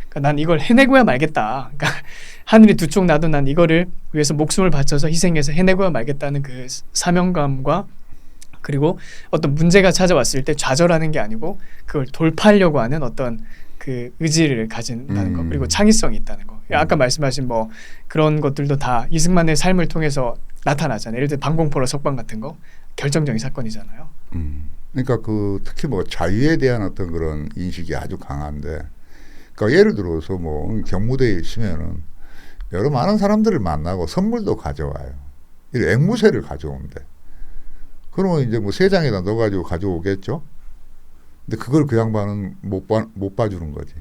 그러니까 난 이걸 해내고야 말겠다. 그러니까 하늘이 두 쪽 나도 난 이거를 위해서 목숨을 바쳐서 희생해서 해내고야 말겠다는 그 사명감과 그리고 어떤 문제가 찾아왔을 때 좌절하는 게 아니고 그걸 돌파하려고 하는 어떤 그 의지를 가진다는 거 그리고 창의성이 있다는 거. 아까 말씀하신 뭐 그런 것들도 다 이승만의 삶을 통해서 나타나잖아요. 예를 들어 방공포로 석방 같은 거 결정적인 사건이잖아요. 그러니까 특히 뭐 자유에 대한 어떤 그런 인식이 아주 강한데, 그러니까 예를 들어서 뭐 경무대에 있으면은 여러 많은 사람들을 만나고 선물도 가져와요. 앵무새를 가져온대. 그러면 이제 뭐 세 장에다 넣어가지고 가져오겠죠. 근데 그걸 그 양반은 못 봐주는 거지.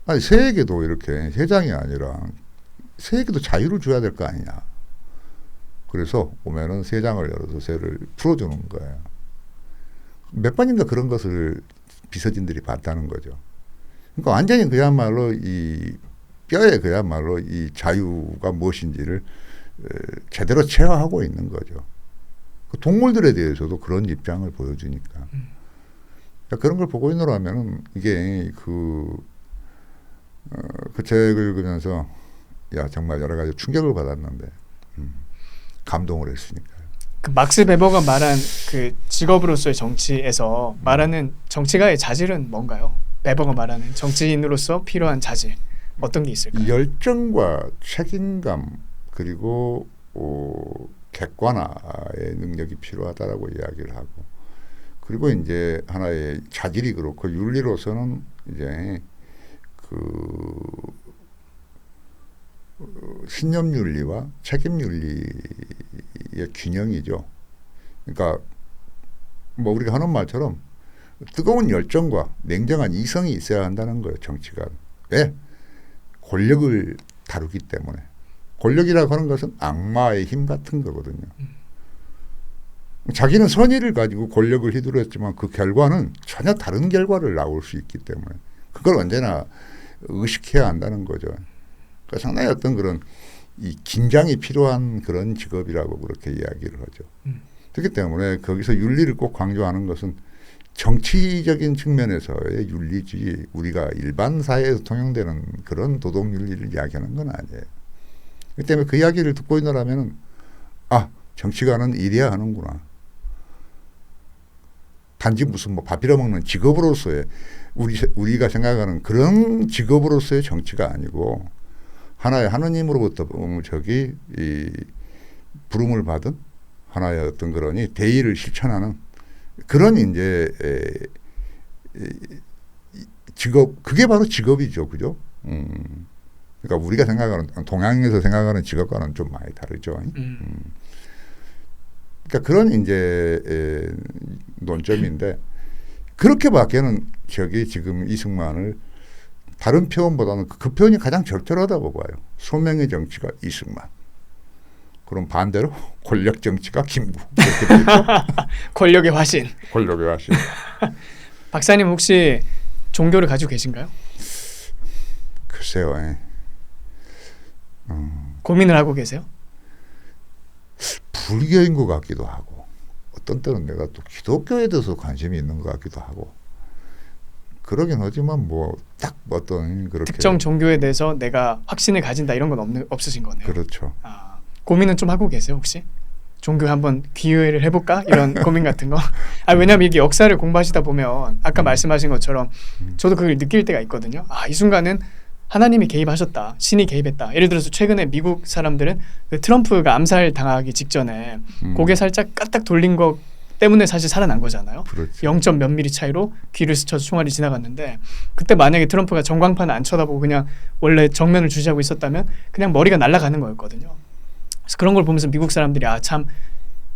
아니 새에게도 이렇게 세 장이 아니라 새에게도 자유를 줘야 될 거 아니냐. 그래서 오면은 세 장을 열어서 새를 풀어주는 거예요. 몇 번인가 그런 것을 비서진들이 봤다는 거죠. 그러니까 완전히 그야말로 이 뼈에 그야말로 이 자유가 무엇인지를 제대로 체화하고 있는 거죠. 그 동물들에 대해서도 그런 입장을 보여주니까. 그런 걸 보고 있노라면은 이게 그 책을 읽으면서 야 정말 여러 가지 충격을 받았는데 감동을 했으니까요. 그 막스 베버가 말한 그 직업으로서의 정치에서 말하는 정치가의 자질은 뭔가요? 베버가 말하는 정치인으로서 필요한 자질 어떤 게 있을까요? 열정과 책임감 그리고 객관화의 능력이 필요하다라고 이야기를 하고, 그리고 이제 하나의 자질이 그렇고 윤리로서는 이제 그 신념 윤리와 책임 윤리의 균형이죠. 그러니까 뭐 우리가 하는 말처럼 뜨거운 열정과 냉정한 이성이 있어야 한다는 거예요. 정치가. 왜? 권력을 다루기 때문에. 권력이라고 하는 것은 악마의 힘 같은 거거든요. 자기는 선의를 가지고 권력을 휘두르었지만 그 결과는 전혀 다른 결과를 나올 수 있기 때문에 그걸 언제나 의식해야 한다는 거죠. 그러니까 상당히 어떤 그런 이 긴장이 필요한 그런 직업이라고 그렇게 이야기를 하죠. 그렇기 때문에 거기서 윤리를 꼭 강조하는 것은 정치적인 측면에서의 윤리지 우리가 일반 사회에서 통용되는 그런 도덕 윤리를 이야기하는 건 아니에요. 그렇기 때문에 그 이야기를 듣고 있느라면 아 정치가는 이래야 하는구나. 단지 무슨 뭐 밥 빌어먹는 직업으로서의 우리가 생각하는 그런 직업으로서의 정치가 아니고 하나의 하느님으로부터 저기 이 부름을 받은 하나의 어떤 그러니 대의를 실천하는 그런 이제 직업 그게 바로 직업이죠, 그죠? 그러니까 우리가 생각하는 동양에서 생각하는 직업과는 좀 많이 다르죠. 그러니까 그런 이제 논점인데 그렇게밖에는 저기 지금 이승만을 다른 표현보다는 그 표현이 가장 적절하다고 봐요. 소명의 정치가 이승만. 그럼 반대로 권력 정치가 김구. 권력의 화신. 권력의 화신. 박사님 혹시 종교를 가지고 계신가요? 글쎄요. 고민을 하고 계세요? 불교인 것 같기도 하고 어떤 때는 내가 또 기독교에 대해서 관심이 있는 것 같기도 하고 그러긴 하지만 뭐 딱 어떤 그렇게 특정 종교에 대해서 내가 확신을 가진다 이런 건 없으신 거네요. 그렇죠. 아, 고민은 좀 하고 계세요 혹시? 종교 한번 기회를 해볼까 이런 고민 같은 거. 아 왜냐면 이게 역사를 공부하시다 보면 아까 말씀하신 것처럼 저도 그걸 느낄 때가 있거든요. 아 이 순간은 하나님이 개입하셨다, 신이 개입했다. 예를 들어서 최근에 미국 사람들은 그 트럼프가 암살 당하기 직전에 고개 살짝 까딱 돌린 거 때문에 사실 살아난 거잖아요. 그렇죠. 0점 몇 미리 차이로 귀를 스쳐서 총알이 지나갔는데 그때 만약에 트럼프가 전광판을 안 쳐다보고 그냥 원래 정면을 주시하고 있었다면 그냥 머리가 날아가는 거였거든요. 그래서 그런 걸 보면서 미국 사람들이 아 참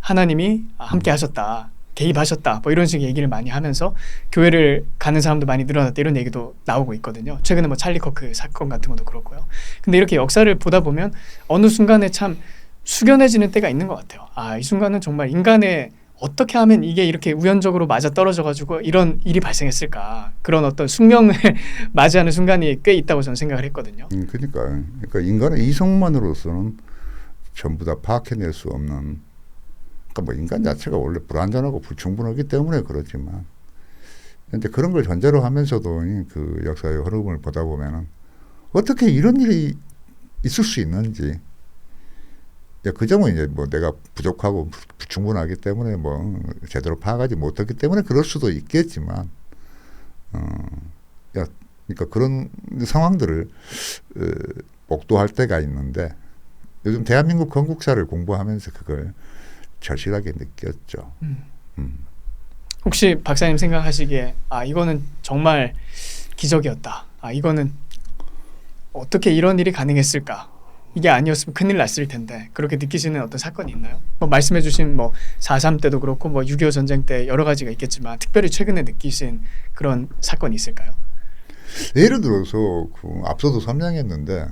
하나님이 함께 하셨다. 개입하셨다. 뭐 이런 식의 얘기를 많이 하면서 교회를 가는 사람도 많이 늘어났다. 이런 얘기도 나오고 있거든요. 최근에 뭐 찰리 커크 사건 같은 것도 그렇고요. 근데 이렇게 역사를 보다 보면 어느 순간에 참 숙연해지는 때가 있는 것 같아요. 아, 이 순간은 정말 인간의 어떻게 하면 이게 이렇게 우연적으로 맞아 떨어져 가지고 이런 일이 발생했을까. 그런 어떤 숙명을 맞이하는 순간이 꽤 있다고 저는 생각을 했거든요. 그러니까 인간의 이성만으로서는 전부 다 파악해낼 수 없는 그러니까 뭐 인간 자체가 원래 불완전하고 불충분하기 때문에 그렇지만 근데 그런 걸 전제로 하면서도 그 역사의 흐름을 보다 보면은 어떻게 이런 일이 있을 수 있는지 그 점은 이제 뭐 내가 부족하고 불충분하기 때문에 뭐 제대로 파악하지 못했기 때문에 그럴 수도 있겠지만 그러니까 그런 상황들을 목도할 때가 있는데 요즘 대한민국 건국사를 공부하면서 그걸 절실하게 느꼈죠. 혹시 박사님 생각하시기에 아 이거는 정말 기적이었다. 아 이거는 어떻게 이런 일이 가능했을까? 이게 아니었으면 큰일 났을 텐데 그렇게 느끼시는 어떤 사건이 있나요? 뭐 말씀해주신 뭐 4.3 때도 그렇고 뭐 6.25 전쟁 때 여러 가지가 있겠지만 특별히 최근에 느끼신 그런 사건이 있을까요? 예를 들어서 그 앞서도 설명했는데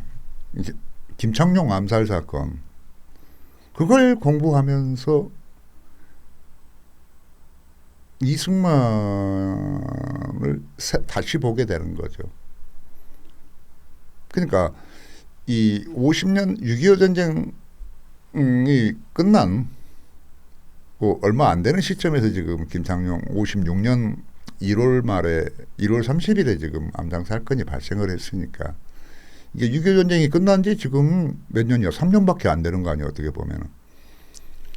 김창룡 암살 사건 그걸 공부하면서 이승만을 다시 보게 되는 거죠. 그러니까 이 50년 6.25 전쟁이 끝난 얼마 안 되는 시점에서 지금 김창룡 56년 1월 말에 1월 30일에 지금 암살 사건이 발생을 했으니까 이게 6.25 전쟁이 끝난 지 지금 몇 년이요? 3년밖에 안 되는 거 아니에요? 어떻게 보면은.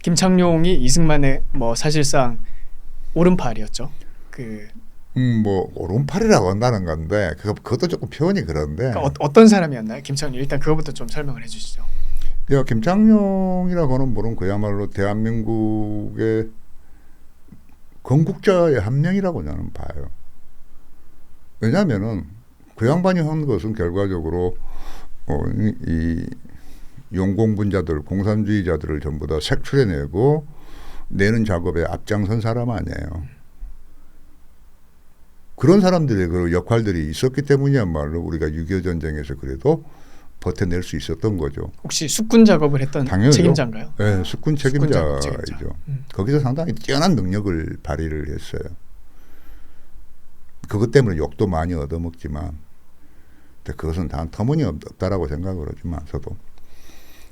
김창룡이 이승만의 뭐 사실상 오른팔이었죠. 뭐 오른팔이라고 한다는 건데 그것도 조금 표현이 그런데. 그러니까 어떤 사람이었나요? 김창룡 일단 그거부터 좀 설명을 해주시죠. 김창룡이라고 하는 분은 그야말로 대한민국의 건국자의 한 명이라고 저는 봐요. 왜냐하면은 그 양반이 한 것은 결과적으로 이 용공분자들, 공산주의자들을 전부 다 색출해내고 내는 작업에 앞장선 사람 아니에요. 그런 사람들의 그 역할들이 있었기 때문이야말로 우리가 6.25 전쟁에서 그래도 버텨낼 수 있었던 거죠. 혹시 숙군 작업을 했던 당연히요. 책임자인가요? 네, 숙군 책임자이죠. 책임자. 거기서 상당히 뛰어난 능력을 발휘를 했어요. 그것 때문에 욕도 많이 얻어먹지만 근데 그것은 단 터무니없다라고 생각을 하지만서도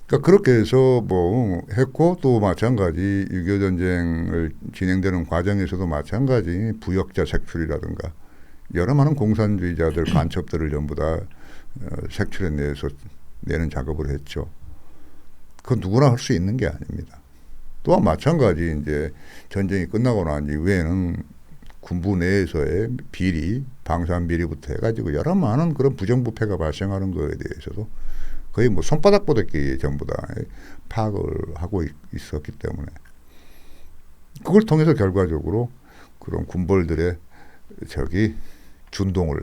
그러니까 그렇게 해서 뭐 했고 또 마찬가지 6.25 전쟁을 진행되는 과정에서도 마찬가지 부역자 색출이라든가 여러 많은 공산주의자들 간첩들을 전부 다 색출해 내서 내는 작업을 했죠. 그건 누구나 할 수 있는 게 아닙니다. 또한 마찬가지 이제 전쟁이 끝나고 난 이후에는 군부 내에서의 비리, 방산 비리부터 해가지고 여러 많은 그런 부정부패가 발생하는 거에 대해서도 거의 뭐 손바닥 보듯이 전부 다 파악을 하고 있었기 때문에 그걸 통해서 결과적으로 그런 군벌들의 준동을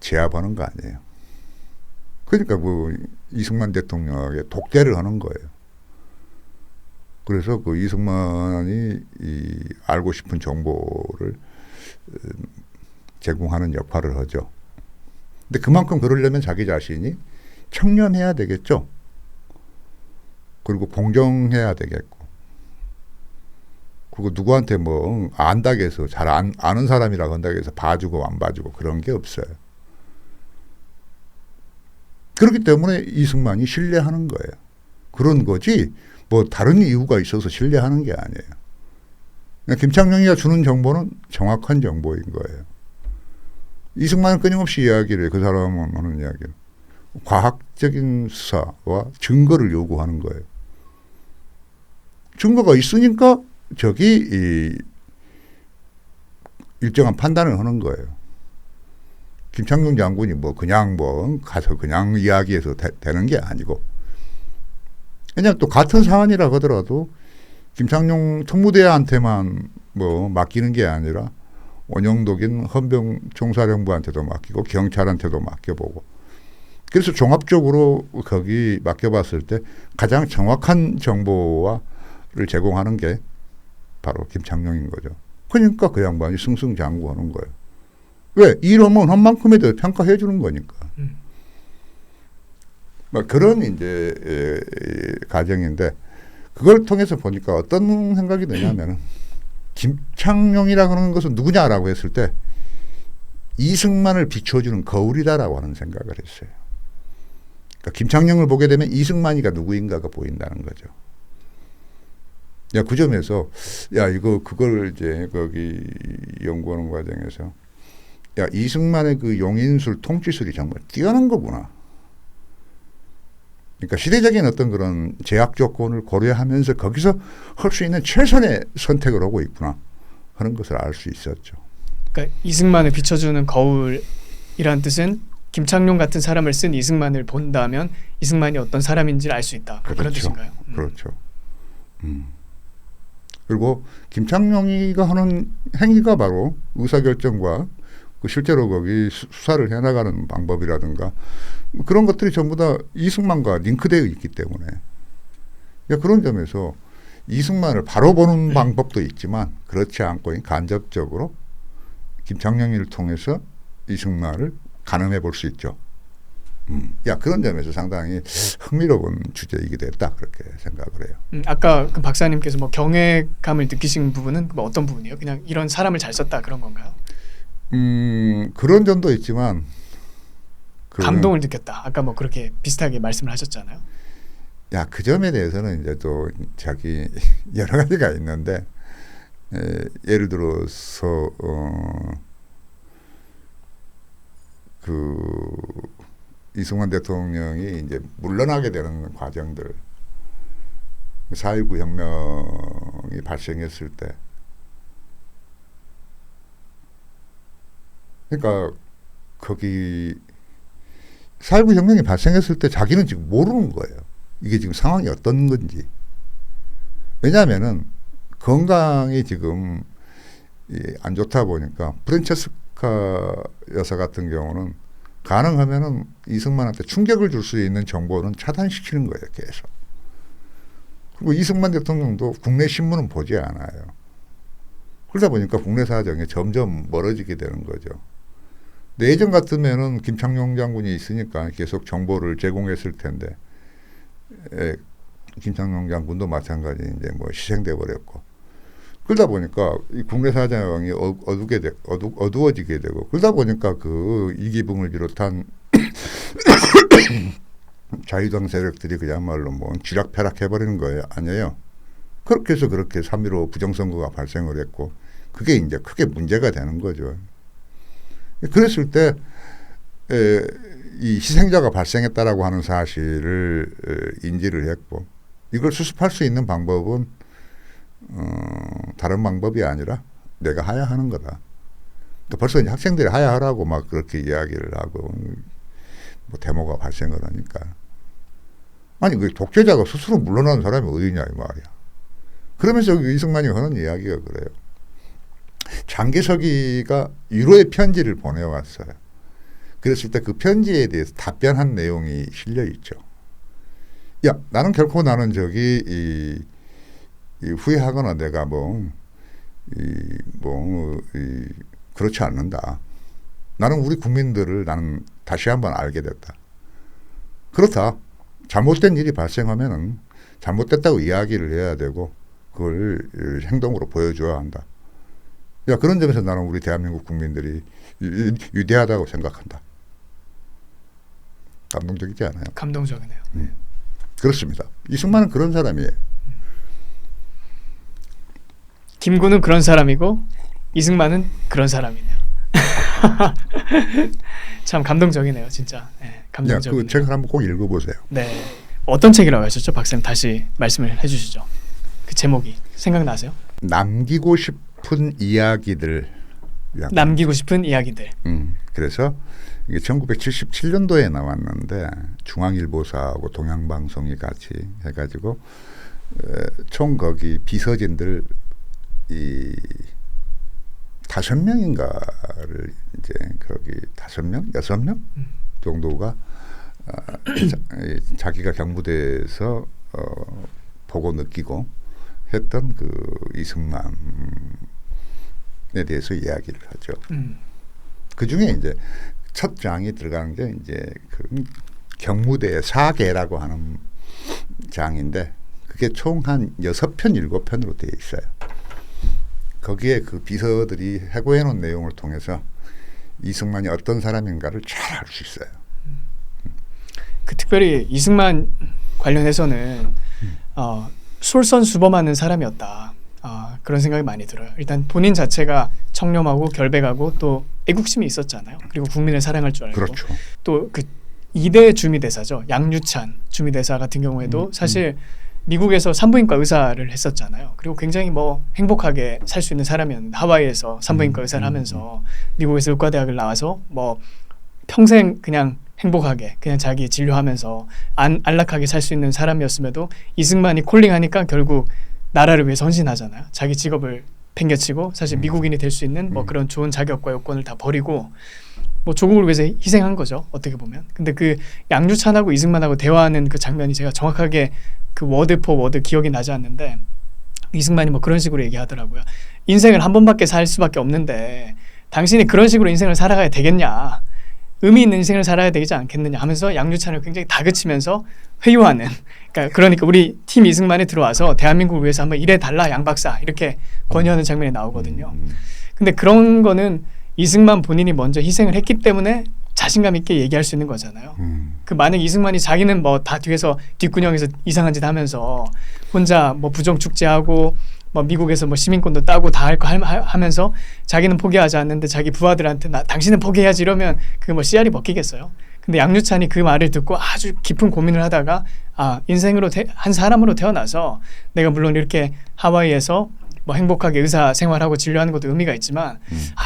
제압하는 거 아니에요. 그러니까 그 이승만 대통령에게 독대를 하는 거예요. 그래서 그 이승만이 알고 싶은 정보를 제공하는 역할을 하죠. 근데 그만큼 그러려면 자기 자신이 청렴해야 되겠죠. 그리고 공정해야 되겠고. 그리고 누구한테 뭐 안다고 해서 잘 아는 사람이라고 한다고 해서 봐주고 안 봐주고 그런 게 없어요. 그렇기 때문에 이승만이 신뢰하는 거예요. 그런 거지 뭐 다른 이유가 있어서 신뢰하는 게 아니에요. 김창룡이가 주는 정보는 정확한 정보인 거예요. 이승만은 끊임없이 이야기를 해요. 그 사람은 하는 이야기를. 과학적인 수사와 증거를 요구하는 거예요. 증거가 있으니까 일정한 판단을 하는 거예요. 김창룡 장군이 그냥 가서 그냥 이야기해서 되는 게 아니고 그냥 또 같은 사안이라고 하더라도 김창룡 특무대한테만 맡기는 게 아니라 원영독인 헌병총사령부한테도 맡기고 경찰한테도 맡겨보고 그래서 종합적으로 거기 맡겨봤을 때 가장 정확한 정보를 제공하는 게 바로 김창룡인 거죠. 그러니까 그 양반이 승승장구하는 거예요. 왜? 이러면 한 만큼에 대해 평가해 주는 거니까. 그런 이제 과정인데 그걸 통해서 보니까 어떤 생각이 드냐면은 김창룡이라고 하는 것은 누구냐라고 했을 때 이승만을 비춰주는 거울이다라고 하는 생각을 했어요. 그러니까 김창룡을 보게 되면 이승만이가 누구인가가 보인다는 거죠. 그 점에서 그걸 이제 거기 연구하는 과정에서 이승만의 그 용인술 통치술이 정말 뛰어난 거구나. 그러니까 시대적인 어떤 그런 제약 조건을 고려하면서 거기서 할 수 있는 최선의 선택을 하고 있구나 하는 것을 알 수 있었죠. 그러니까 이승만을 비춰주는 거울이란 뜻은 김창룡 같은 사람을 쓴 이승만을 본다면 이승만이 어떤 사람인지를 알 수 있다. 그렇죠. 그런 뜻인가요? 그렇죠. 그리고 김창룡이가 하는 행위가 바로 의사결정과 실제로 거기 수사를 해나가는 방법이라든가 그런 것들이 전부 다 이승만과 링크되어 있기 때문에 그런 점에서 이승만을 바로 보는 방법도 있지만 그렇지 않고 간접적으로 김창룡이를 통해서 이승만을 가늠해 볼 수 있죠. 그런 점에서 상당히 흥미로운 주제이게 됐다 그렇게 생각을 해요. 아까 그 박사님께서 경외감을 느끼신 부분은 어떤 부분이에요? 그냥 이런 사람을 잘 썼다 그런 건가요? 그런 점도 있지만 감동을 느꼈다. 아까 그렇게 비슷하게 말씀을 하셨잖아요. 그 점에 대해서는 이제 또 여러 가지가 있는데 예를 들어서 이승만 대통령이 이제 물러나게 되는 과정들 4.19 혁명이 발생했을 때 그러니까 거기 4.19 혁명이 발생했을 때 자기는 지금 모르는 거예요. 이게 지금 상황이 어떤 건지. 왜냐하면은 건강이 지금 안 좋다 보니까 프란체스카 여사 같은 경우는 가능하면은 이승만한테 충격을 줄 수 있는 정보는 차단시키는 거예요. 계속. 그리고 이승만 대통령도 국내 신문은 보지 않아요. 그러다 보니까 국내 사정이 점점 멀어지게 되는 거죠. 근데 예전 같으면은 김창룡 장군이 있으니까 계속 정보를 제공했을 텐데, 김창룡 장군도 마찬가지 이제 뭐 희생돼 버렸고, 그러다 보니까 이 국내 사정이 어두워지게 되고, 그러다 보니까 그 이기붕을 비롯한 자유당 세력들이 그야말로 뭐 쥐락펴락 해버리는 거예요. 아니에요. 그렇게 해서 그렇게 3.15 부정선거가 발생을 했고, 그게 이제 크게 문제가 되는 거죠. 그랬을 때, 이 희생자가 발생했다라고 하는 사실을 인지를 했고, 이걸 수습할 수 있는 방법은 다른 방법이 아니라 내가 하야하는 거다. 그러니까 벌써 이제 학생들이 하야하라고 막 그렇게 이야기를 하고 뭐 데모가 발생을 하니까, 아니 그 독재자가 스스로 물러나는 사람이 어디냐 이 말이야. 그러면서 이승만이 하는 이야기가 그래요. 장개석이가 유로의 편지를 보내왔어요. 그랬을 때 그 편지에 대해서 답변한 내용이 실려 있죠. 야, 나는 결코 나는 이 후회하거나 내가 그렇지 않는다. 나는 우리 국민들을 나는 다시 한번 알게 됐다. 그렇다. 잘못된 일이 발생하면은 잘못됐다고 이야기를 해야 되고 그걸 행동으로 보여줘야 한다. 야, 그런 점에서 나는 우리 대한민국 국민들이 위대하다고 생각한다. 감동적이지 않아요? 감동적이네요. 그렇습니다. 이승만은 그런 사람이에요. 김구는 그런 사람이고 이승만은 그런 사람이네요. 참 감동적이네요, 진짜. 네, 감동적이네요. 그 책을 한번 꼭 읽어보세요. 네, 어떤 책이라고 하셨죠, 박사님? 다시 말씀을 해주시죠. 그 제목이 생각나세요? 남기고 싶은 이야기들. 남기고 싶은 이야기들. 그래서 이게 1977년도에 나왔는데 중앙일보사하고 동양방송이 같이 해가지고 총 거기 비서진들 이 5명인가를 이제 거기 5명, 6명 정도가 자기가 경부대에서 보고 느끼고 했던 그 이승만에 대해서 이야기를 하죠. 그 중에 이제 첫 장이 들어가는 게 이제 그 경무대 사계라고 하는 장인데 그게 총 한 6편, 7편으로 되어 있어요. 거기에 그 비서들이 해고해 놓은 내용을 통해서 이승만이 어떤 사람인가를 잘 알 수 있어요. 그 특별히 이승만 관련해서는 솔선수범하는 사람이었다. 그런 생각이 많이 들어요. 일단 본인 자체가 청렴하고 결백하고 또 애국심이 있었잖아요. 그리고 국민을 사랑할 줄 알고. 그렇죠. 또 그 2대 주미대사죠. 양유찬 주미대사 같은 경우에도 사실 미국에서 산부인과 의사를 했었잖아요. 그리고 굉장히 뭐 행복하게 살 수 있는 사람이었는데 하와이에서 산부인과 의사를 하면서 미국에서 의과대학을 나와서 뭐 평생 그냥 행복하게 그냥 자기 진료하면서 안락하게 살 수 있는 사람이었음에도 이승만이 콜링하니까 결국 나라를 위해 헌신하잖아요. 자기 직업을 팽개치고 사실 미국인이 될 수 있는 뭐 그런 좋은 자격과 요건을 다 버리고 뭐 조국을 위해서 희생한 거죠. 어떻게 보면. 근데 그 양유찬하고 이승만하고 대화하는 그 장면이 제가 정확하게 그 워드 포 워드 기억이 나지 않는데 이승만이 뭐 그런 식으로 얘기하더라고요. 인생을 한 번밖에 살 수밖에 없는데 당신이 그런 식으로 인생을 살아가야 되겠냐. 의미 있는 인생을 살아야 되지 않겠느냐 하면서 양유찬을 굉장히 다그치면서 회유하는 그러니까 우리 팀 이승만이 들어와서 대한민국을 위해서 한번 일해달라 양 박사 이렇게 권유하는 장면이 나오거든요. 근데 그런 거는 이승만 본인이 먼저 희생을 했기 때문에 자신감 있게 얘기할 수 있는 거잖아요. 그 만약 이승만이 자기는 뭐 다 뒤에서 뒷구녕에서 이상한 짓 하면서 혼자 뭐 부정 축제하고 뭐 미국에서 뭐 시민권도 따고 다 할 거 하면서 자기는 포기하지 않는데 자기 부하들한테 당신은 포기해야지 이러면 그게 뭐 씨알이 먹히겠어요. 근데 양유찬이 그 말을 듣고 아주 깊은 고민을 하다가 인생으로 한 사람으로 태어나서 내가 물론 이렇게 하와이에서 뭐 행복하게 의사 생활하고 진료하는 것도 의미가 있지만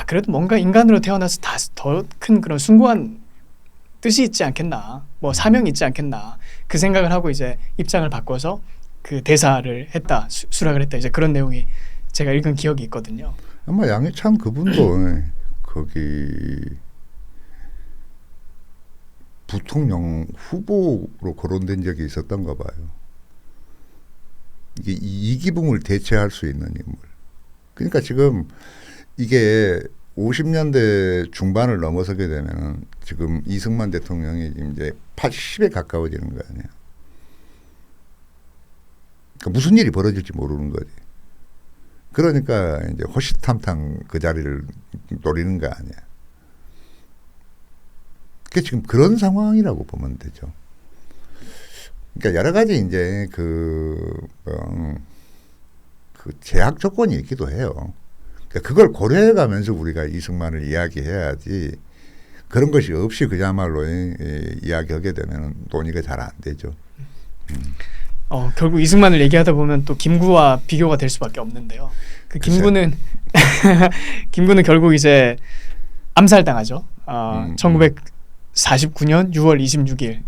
그래도 뭔가 인간으로 태어나서 더 큰 그런 숭고한 뜻이 있지 않겠나, 뭐 사명이 있지 않겠나 그 생각을 하고 이제 입장을 바꿔서 그 대사를 했다, 수락을 했다 이제 그런 내용이 제가 읽은 기억이 있거든요. 아마 양유찬 그분도 거기 부통령 후보로 거론된 적이 있었던가 봐요. 이게 이기붕을 대체할 수 있는 인물. 그러니까 지금 이게 50년대 중반을 넘어서게 되면은 지금 이승만 대통령이 이제 80에 가까워지는 거 아니에요. 그러니까 무슨 일이 벌어질지 모르는 거지. 그러니까 이제 호시탐탐 그 자리를 노리는 거 아니야. 그게 지금 그런 상황이라고 보면 되죠. 그러니까 여러 가지 이제 그 제약 조건이 있기도 해요. 그러니까 그걸 고려해 가면서 우리가 이승만을 이야기해야지 그런 것이 없이 그야말로 이야기하게 되면 논의가 잘 안 되죠. 결국 이승만을 얘기하다 보면 또 김구와 비교가 될 수밖에 없는데요. 그 김구는 김구는 결국 이제 암살당하죠. 1949년 6월 26일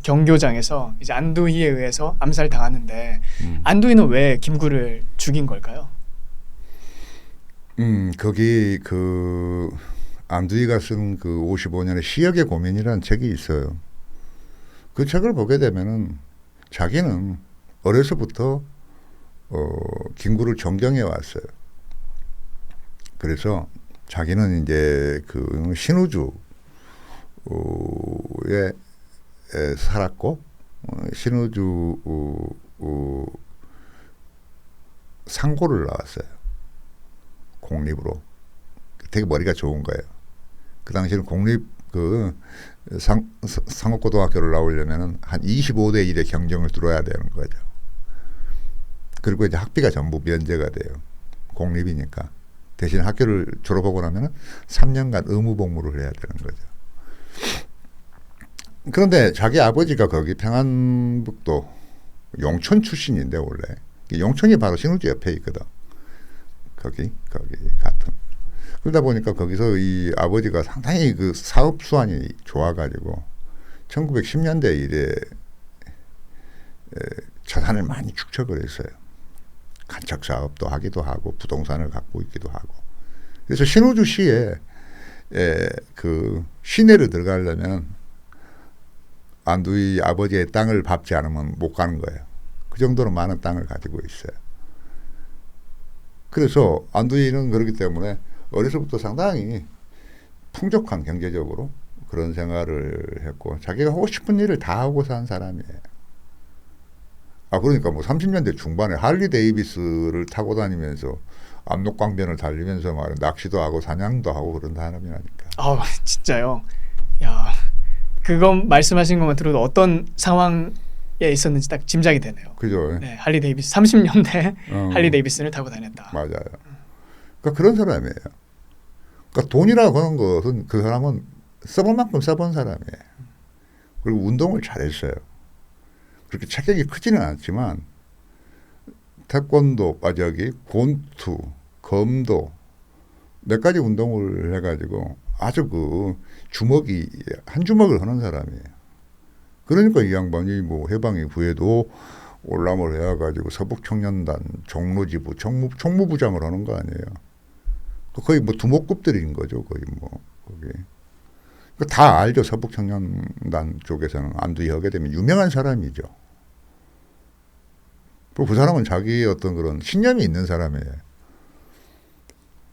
경교장에서 이제 안두희에 의해서 암살당하는데 안두희는 왜 김구를 죽인 걸까요? 거기 그 안두희가 쓴 그 55년의 시역의 고민이라는 책이 있어요. 그 책을 보게 되면은 자기는 어려서부터 김구를 존경해 왔어요. 그래서 자기는 이제 그 신우주에 살았고 신우주 상고를 나왔어요. 공립으로. 되게 머리가 좋은 거예요. 그 당시에는 공립 그 상업고등학교를 나오려면은 한 25대 1의 경쟁을 뚫어야 되는 거죠. 그리고 이제 학비가 전부 면제가 돼요. 공립이니까. 대신 학교를 졸업하고 나면은 3년간 의무 복무를 해야 되는 거죠. 그런데 자기 아버지가 거기 평안북도 용천 출신인데 원래 용천이 바로 신우주 옆에 있거든. 거기 같은. 그러다 보니까 거기서 이 아버지가 상당히 그 사업 수완이 좋아가지고 1910년대 이래 자산을 많이 축적을 했어요. 간척 사업도 하기도 하고 부동산을 갖고 있기도 하고. 그래서 신우주시에 그 시내를 들어가려면 안두희 아버지의 땅을 밟지 않으면 못 가는 거예요. 그 정도로 많은 땅을 가지고 있어요. 그래서 안두희는 그렇기 때문에 어려서부터 상당히 풍족한 경제적으로 그런 생활을 했고 자기가 하고 싶은 일을 다 하고 산 사람이에요. 그러니까 뭐 30년대 중반에 할리 데이비스를 타고 다니면서 압록강변을 달리면서 말이야 낚시도 하고 사냥도 하고 그런 사람이라니까. 진짜요? 야, 그건 말씀하신 것만 들어도 어떤 상황에 있었는지 딱 짐작이 되네요. 그죠? 네, 할리 데이비스 30년대 할리 데이비슨을 타고 다녔다. 맞아요. 그러니까 그런 사람이에요. 그러니까 돈이라고 하는 것은 그 사람은 써본 만큼 써본 사람이에요. 그리고 운동을 잘했어요. 그렇게 체격이 크지는 않지만 태권도, 권투, 검도 몇 가지 운동을 해가지고 아주 그 주먹이 한 주먹을 하는 사람이에요. 그러니까 이 양반이 뭐 해방 이후에도 올람을 해가지고 서북청년단 종로지부 총무부장을 하는 거 아니에요. 거의 뭐 두목급들인 거죠. 거의 뭐 거기. 다 알죠. 서북청년단 쪽에서는 안두희 하게 되면 유명한 사람이죠. 그 사람은 자기 어떤 그런 신념이 있는 사람이에요.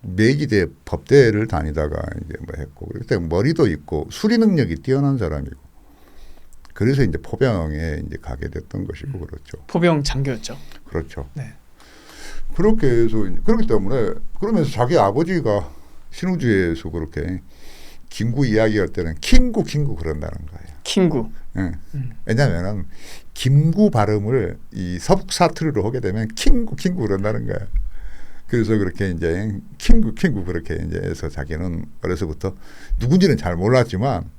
明治대 법대를 다니다가 이제 뭐 했고 그때 머리도 있고 수리 능력이 뛰어난 사람이고 그래서 이제 포병에 이제 가게 됐던 것이고 그렇죠. 포병 장교였죠. 그렇죠. 네. 그렇게 해서 그렇기 때문에 그러면서 자기 아버지가 신우주에서 그렇게 김구 이야기할 때는 킹구 그런다는 거예요. 킹구. 네. 왜냐하면 김구 발음을 이 서북 사투리로 하게 되면 킹구 그런다는 거예요. 그래서 그렇게 이제 킹구 그렇게 이제 해서 자기는 어려서부터 누군지는 잘 몰랐지만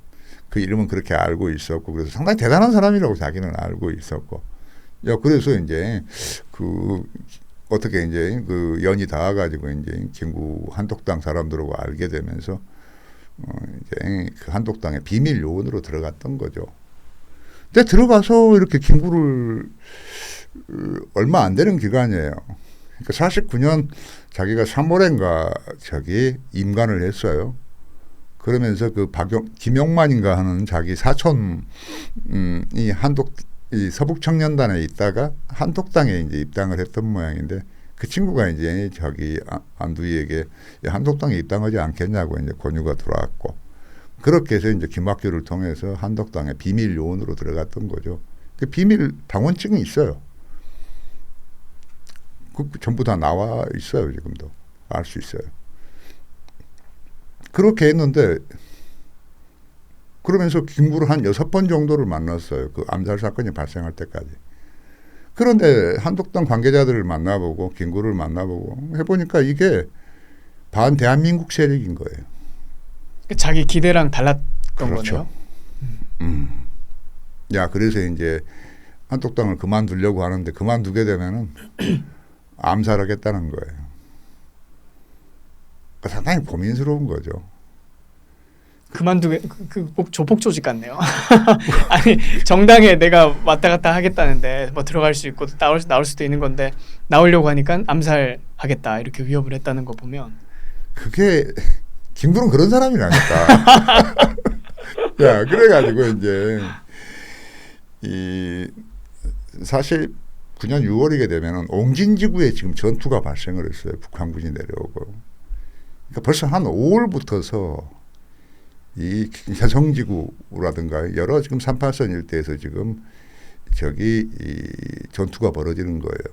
그 이름은 그렇게 알고 있었고 그래서 상당히 대단한 사람이라고 자기는 알고 있었고 그래서 이제 그 어떻게 이제 그 연이 닿아가지고 이제 김구 한독당 사람들하고 알게 되면서 이제 그 한독당의 비밀 요원으로 들어갔던 거죠. 근데 들어가서 이렇게 김구를 얼마 안 되는 기간이에요. 그러니까 49년 자기가 3월인가 임관을 했어요. 그러면서 그 김용만인가 하는 자기 사촌이 이 서북청년단에 있다가 한독당에 이제 입당을 했던 모양인데 그 친구가 이제 저기 안두희에게 한독당에 입당하지 않겠냐고 이제 권유가 들어왔고 그렇게 해서 이제 김학규를 통해서 한독당의 비밀 요원으로 들어갔던 거죠. 그 비밀 당원증이 있어요. 그 전부 다 나와 있어요. 지금도 알 수 있어요. 그렇게 했는데 그러면서 김구를 한 6번 정도를 만났어요. 그 암살 사건이 발생할 때까지. 그런데 한독당 관계자들을 만나보고 김구를 만나보고 해보니까 이게 반대한민국 세력인 거예요. 자기 기대랑 달랐던 그렇죠. 거네요. 야, 그래서 이제 한독당을 그만두려고 하는데 그만두게 되면은 암살하겠다는 거예요. 그러니까 상당히 고민스러운 거죠. 그만두게 조폭 조직 같네요. 아니 정당에 내가 왔다 갔다 하겠다는데 뭐 들어갈 수 있고 나올 수도 있는 건데 나오려고 하니까 암살하겠다 이렇게 위협을 했다는 거 보면 그게 김구는 그런 사람이라니까. 야, 그래가지고 이제 이 사실 9년 6월이게 되면은 옹진지구에 지금 전투가 발생을 했어요. 북한군이 내려오고. 그러니까 벌써 한 5월부터서 이 해성지구라든가 여러 지금 38선 일대에서 지금 저기 이 전투가 벌어지는 거예요.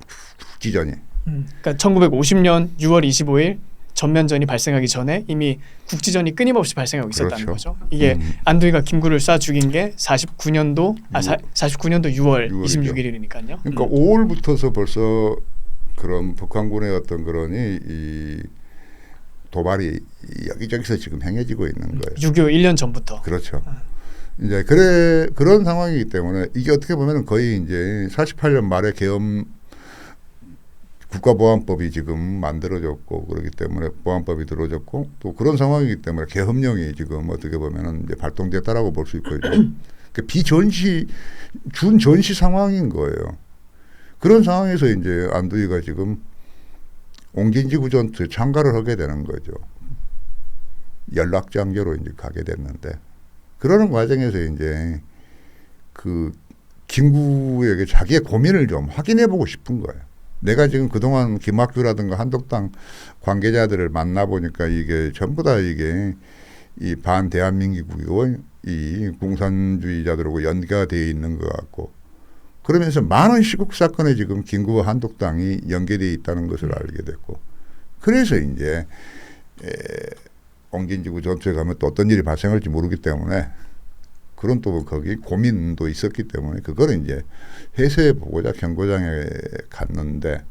국지전이. 그러니까 1950년 6월 25일 전면전이 발생하기 전에 이미 국지전이 끊임없이 발생하고 있었다는 그렇죠. 거죠. 이게 안두희가 김구를 쏴 죽인 게 49년도 49년도 6월 26일이니까요. 그러니까 5월부터서 벌써 그런 북한군의 어떤 그런 이 도발이 여기저기서 지금 행해지고 있는 거예요. 6.25 1년 전부터. 그렇죠. 이제 그런 상황이기 때문에 이게 어떻게 보면 거의 이제 48년 말에 계엄 국가보안법이 지금 만들어졌고 그렇기 때문에 보안법이 들어졌고 또 그런 상황이기 때문에 계엄령이 지금 어떻게 보면은 이제 발동됐다라고 볼 수 있거든요. 그러니까 비전시 준전시 상황인 거예요. 그런 상황에서 이제 안두희가 지금 옹진지구 전투에 참가를 하게 되는 거죠. 연락장교로 이제 가게 됐는데 그러는 과정에서 이제 그 김구에게 자기의 고민을 좀 확인해보고 싶은 거예요. 내가 지금 그동안 김학규라든가 한독당 관계자들을 만나보니까 이게 전부 다 이게 이 반대한민국이고 이 공산주의자들하고 연계가 되어 있는 것 같고 그러면서 많은 시국 사건에 지금 김구와 한독당이 연계되어 있다는 것을 알게 됐고 그래서 이제 옹진지구 전투에 가면 또 어떤 일이 발생할지 모르기 때문에 그런 또 거기 고민도 있었기 때문에 그거를 이제 해소해 보고자 경고장에 갔는데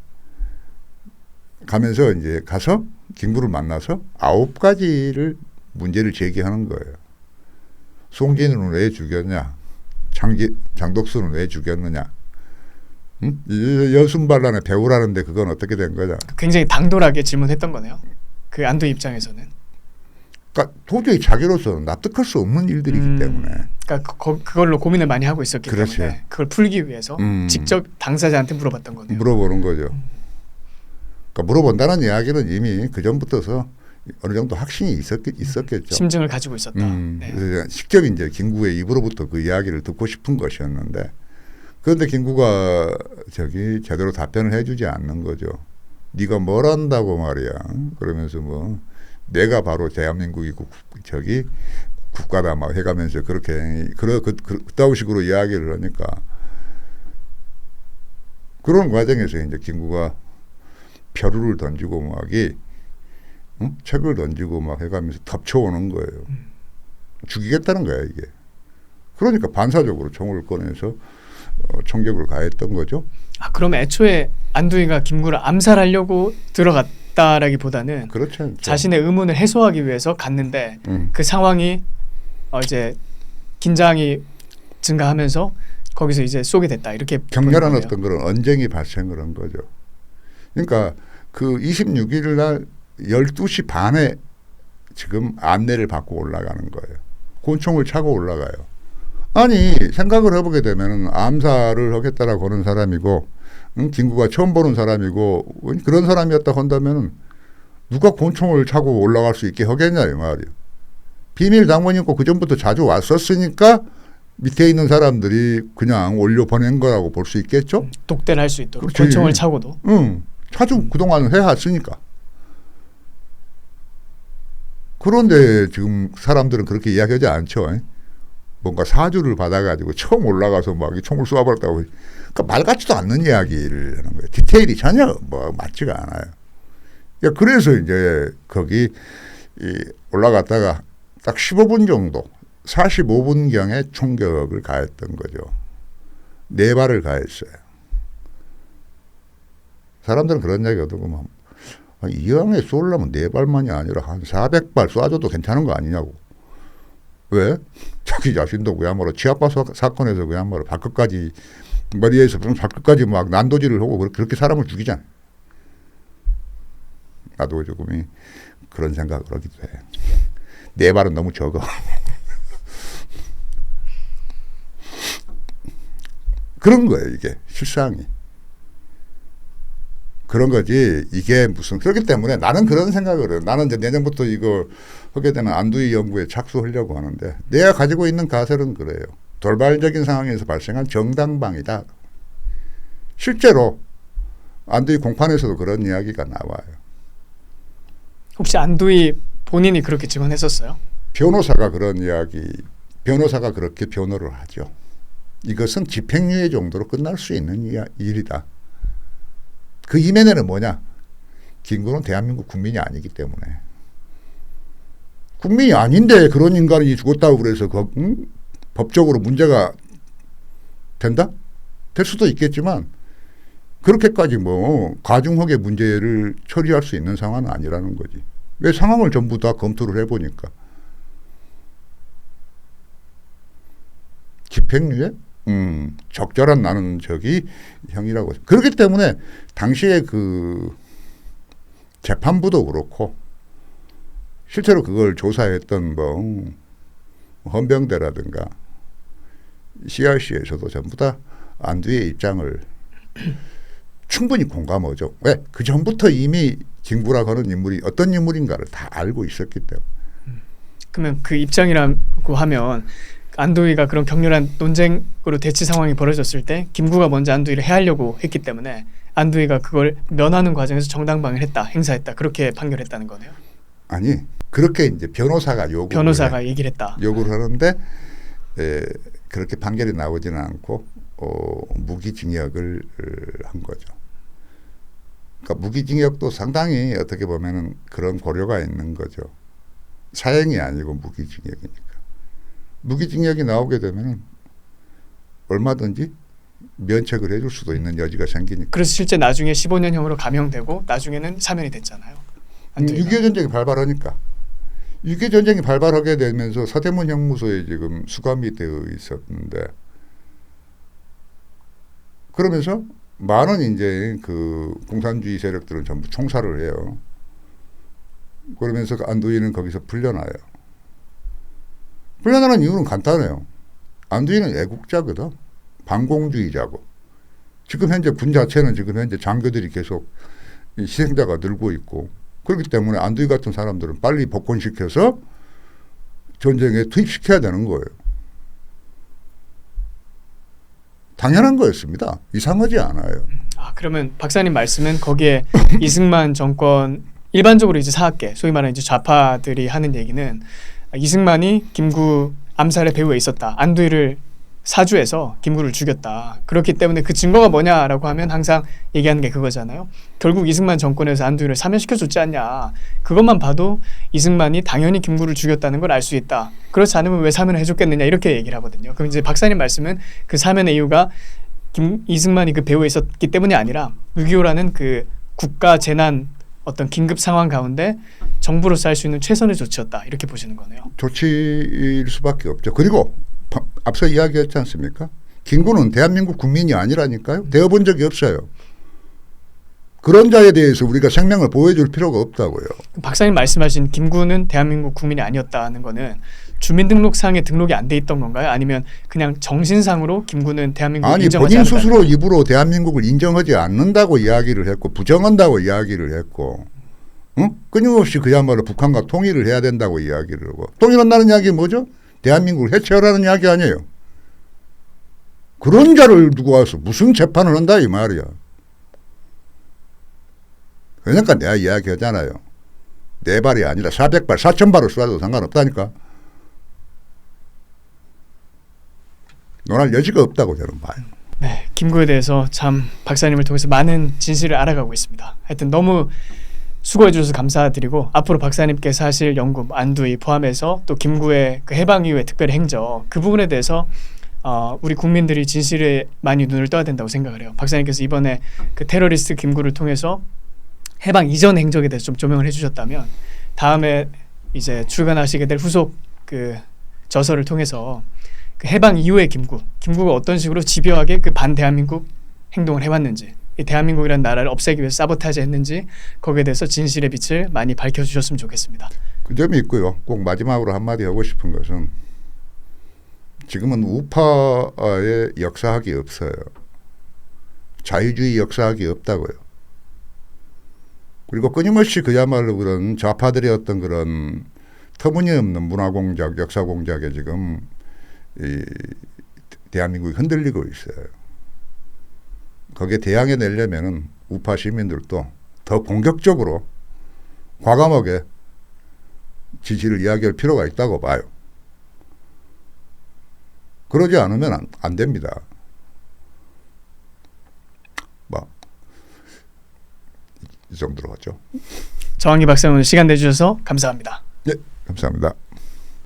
가면서 이제 가서 김구를 만나서 9가지를 문제를 제기하는 거예요. 송진우는 왜 죽였냐? 장독수는 왜 죽였느냐? 응? 여순반란의 배우라는데 그건 어떻게 된 거냐? 굉장히 당돌하게 질문했던 거네요. 그 안두희 입장에서는. 그러니까 도저히 자기로서는 납득할 수 없는 일들이기 때문에. 그러니까 그걸로 고민을 많이 하고 있었기 그렇지. 때문에 그걸 풀기 위해서 직접 당사자한테 물어봤던 거네요. 물어보는 거죠. 그러니까 물어본다는 이야기는 이미 그 전부터서 어느 정도 확신이 있었겠죠. 심증을 가지고 있었다. 네. 그래서 직접 이제 김구의 입으로부터 그 이야기를 듣고 싶은 것이었는데 그런데 김구가 저기 제대로 답변을 해주지 않는 거죠. 네가 뭘 안다고 말이야. 그러면서 뭐 내가 바로 대한민국이 저기 국가다 막 해가면서 그렇게 그따위 식으로 이야기를 하니까 그런 과정에서 이제 김구가 벼루를 던지고 막이 책을 던지고 막 해가면서 덮쳐오는 거예요. 죽이겠다는 거야 이게. 그러니까 반사적으로 총을 꺼내서 총격을 가했던 거죠. 아 그러면 애초에 안두희가 김구를 암살하려고 들어갔다라기보다는 그렇죠. 자신의 의문을 해소하기 위해서 갔는데 그 상황이 이제 긴장이 증가하면서 거기서 이제 쏘게 됐다 이렇게 격렬한 어떤 그런 언쟁이 발생을 한 거죠. 그러니까 그 26일 날 12시 반에 지금 안내를 받고 올라가는 거예요. 권총을 차고 올라가요. 아니 생각을 해보게 되면 암살을 하겠다라고 하는 사람이고 김구가 처음 보는 사람이고 그런 사람이었다 한다면 누가 권총을 차고 올라갈 수 있게 하겠냐 이 말이에요. 비밀 당원이고 그 전부터 자주 왔었으니까 밑에 있는 사람들이 그냥 올려 보낸 거라고 볼 수 있겠죠? 독대를 할 수 있도록 그렇지. 권총을 차고도. 응, 차주 그동안 해왔으니까. 그런데 지금 사람들은 그렇게 이야기하지 않죠. 뭔가 사주를 받아가지고 처음 올라가서 막 총을 쏘아버렸다고. 그러니까 말 같지도 않는 이야기를 하는 거예요. 디테일이 전혀 뭐 맞지가 않아요. 그러니까 그래서 이제 거기 올라갔다가 딱 15분 정도, 45분경에 총격을 가했던 거죠. 4발을 가했어요. 사람들은 그런 이야기 하더구만. 이왕에 쏠려면 4발만이 아니라 한 400발 쏴줘도 괜찮은 거 아니냐고. 왜? 자기 자신도 그야말로 치아파 사건에서 그야말로 발끝까지, 머리에서 발끝까지 막 난도질을 하고 그렇게 사람을 죽이잖아요. 나도 조금 그런 생각을 하기도 해. 4발은 너무 적어. 그런 거예요, 이게. 실상이. 그런 거지. 이게 무슨. 그렇기 때문에 나는 그런 생각을 해요. 나는 이제 내년부터 이거 하게 되는 안두희 연구에 착수하려고 하는데, 내가 가지고 있는 가설은 그래요. 돌발적인 상황에서 발생한 정당방위다. 실제로 안두희 공판에서도 그런 이야기가 나와요. 혹시 안두희 본인이 그렇게 증언했었어요? 변호사가 그런 이야기, 변호사가 그렇게 변호를 하죠. 이것은 집행유예 정도로 끝날 수 있는 일이다. 그 이면에는 뭐냐? 김구는 대한민국 국민이 아니기 때문에. 국민이 아닌데 그런 인간이 죽었다고 그래서 법적으로 문제가 된다? 될 수도 있겠지만 그렇게까지 뭐 가중하게 문제를 처리할 수 있는 상황은 아니라는 거지. 왜 상황을 전부 다 검토를 해보니까. 집행유예? 적절한 나는 형이라고. 그렇기 때문에 당시에 그 재판부도 그렇고 실제로 그걸 조사했던 뭐 헌병대라든가 CRC에서도 전부 다 안두희의 입장을 충분히 공감하죠. 왜? 그 전부터 이미 김구라고 하는 인물이 어떤 인물인가를 다 알고 있었기 때문에. 그러면 그 입장이라고 하면 안두희가 그런 격렬한 논쟁으로 대치 상황이 벌어졌을 때 김구가 먼저 안두희를 해하려고 했기 때문에 안두희가 그걸 면하는 과정에서 정당방위를 했다, 행사했다, 그렇게 판결했다는 거네요. 아니, 그렇게 이제 변호사가 얘기를 했다. 요구를 하는데 그렇게 판결이 나오지는 않고 무기징역을 한 거죠. 그러니까 무기징역도 상당히 어떻게 보면은 그런 고려가 있는 거죠. 사형이 아니고 무기징역이니까. 무기징역이 나오게 되면 얼마든지 면책을 해줄 수도 있는 여지가 생기니까. 그래서 실제 나중에 15년형으로 감형되고 나중에는 사면이 됐잖아요. 6.25 전쟁이 발발하니까. 6.25 전쟁이 발발하게 되면서 서대문 형무소에 지금 수감이 되어 있었는데 그러면서 많은 이제 그 공산주의 세력들은 전부 총살을 해요. 그러면서 안두희는 거기서 풀려나요. 풀려나는 이유는 간단해요. 안두희는 애국자거든. 반공주의자고. 지금 현재 군 자체는 지금 현재 장교들이 계속 희생자가 늘고 있고 그렇기 때문에 안두희 같은 사람들은 빨리 복권시켜서 전쟁에 투입시켜야 되는 거예요. 당연한 거였습니다. 이상하지 않아요. 그러면 박사님 말씀은 거기에 이승만 정권 일반적으로 이제 사학계 소위 말하는 이제 좌파들이 하는 얘기는 이승만이 김구 암살의 배후에 있었다. 안두희를 사주해서 김구를 죽였다. 그렇기 때문에 그 증거가 뭐냐라고 하면 항상 얘기하는 게 그거잖아요. 결국 이승만 정권에서 안두희를 사면시켜줬지 않냐. 그것만 봐도 이승만이 당연히 김구를 죽였다는 걸 알 수 있다. 그렇지 않으면 왜 사면을 해줬겠느냐 이렇게 얘기를 하거든요. 그럼 이제 박사님 말씀은 그 사면의 이유가 이승만이 그 배후에 있었기 때문이 아니라 6.25라는 그 국가 재난 어떤 긴급 상황 가운데 정부로서 할 수 있는 최선의 조치였다. 이렇게 보시는 거네요. 조치일 수밖에 없죠. 그리고 앞서 이야기했지 않습니까? 김구는 대한민국 국민이 아니라니까요. 되어본 적이 없어요. 그런 자에 대해서 우리가 생명을 보호해줄 필요가 없다고요. 박사님 말씀하신 김구는 대한민국 국민이 아니었다는 거는 주민등록상에 등록이 안 돼 있던 건가요? 아니면 그냥 정신상으로 김구는 대한민국을 인정하지 않는다? 본인 스스로 입으로 대한민국을 인정하지 않는다고 이야기를 했고 부정한다고 이야기를 했고 끊임없이 그야말로 북한과 통일을 해야 된다고 이야기를 하고 통일한다는 이야기 뭐죠? 대한민국을 해체하라는 이야기 아니에요. 그런 자를 두고 와서 무슨 재판을 한다 이 말이야. 그러니까 내가 이야기하잖아요. 4발이 아니라 400발, 4000발을 쏴도 상관없다니까. 논할 여지가 없다고 저는 봐요. 네, 김구에 대해서 참 박사님을 통해서 많은 진실을 알아가고 있습니다. 하여튼 너무 수고해 주셔서 감사드리고 앞으로 박사님께서 하실 연구 안두희 포함해서 또 김구의 그 해방 이후의 특별 행적 그 부분에 대해서 우리 국민들이 진실에 많이 눈을 떠야 된다고 생각을 해요. 박사님께서 이번에 그 테러리스트 김구를 통해서 해방 이전 행적에 대해서 좀 조명을 해주셨다면 다음에 이제 출간하시게 될 후속 그 저서를 통해서 그 해방 이후의 김구가 어떤 식으로 집요하게 그 반대한민국 행동을 해왔는지, 이 대한민국이라는 나라를 없애기 위해서 사보타지 했는지 거기에 대해서 진실의 빛을 많이 밝혀주셨으면 좋겠습니다. 그 점이 있고요. 꼭 마지막으로 한마디 하고 싶은 것은 지금은 우파의 역사학이 없어요. 자유주의 역사학이 없다고요. 그리고 끊임없이 그야말로 그런 좌파들의 어떤 그런 터무니없는 문화공작, 역사공작에 지금 이 대한민국이 흔들리고 있어요. 거기에 대항해 내려면은 우파 시민들도 더 공격적으로 과감하게 지지를 이야기할 필요가 있다고 봐요. 그러지 않으면 안 됩니다. 이 정도로 하죠. 정한기 박사님 오늘 시간 내주셔서 감사합니다. 네, 감사합니다.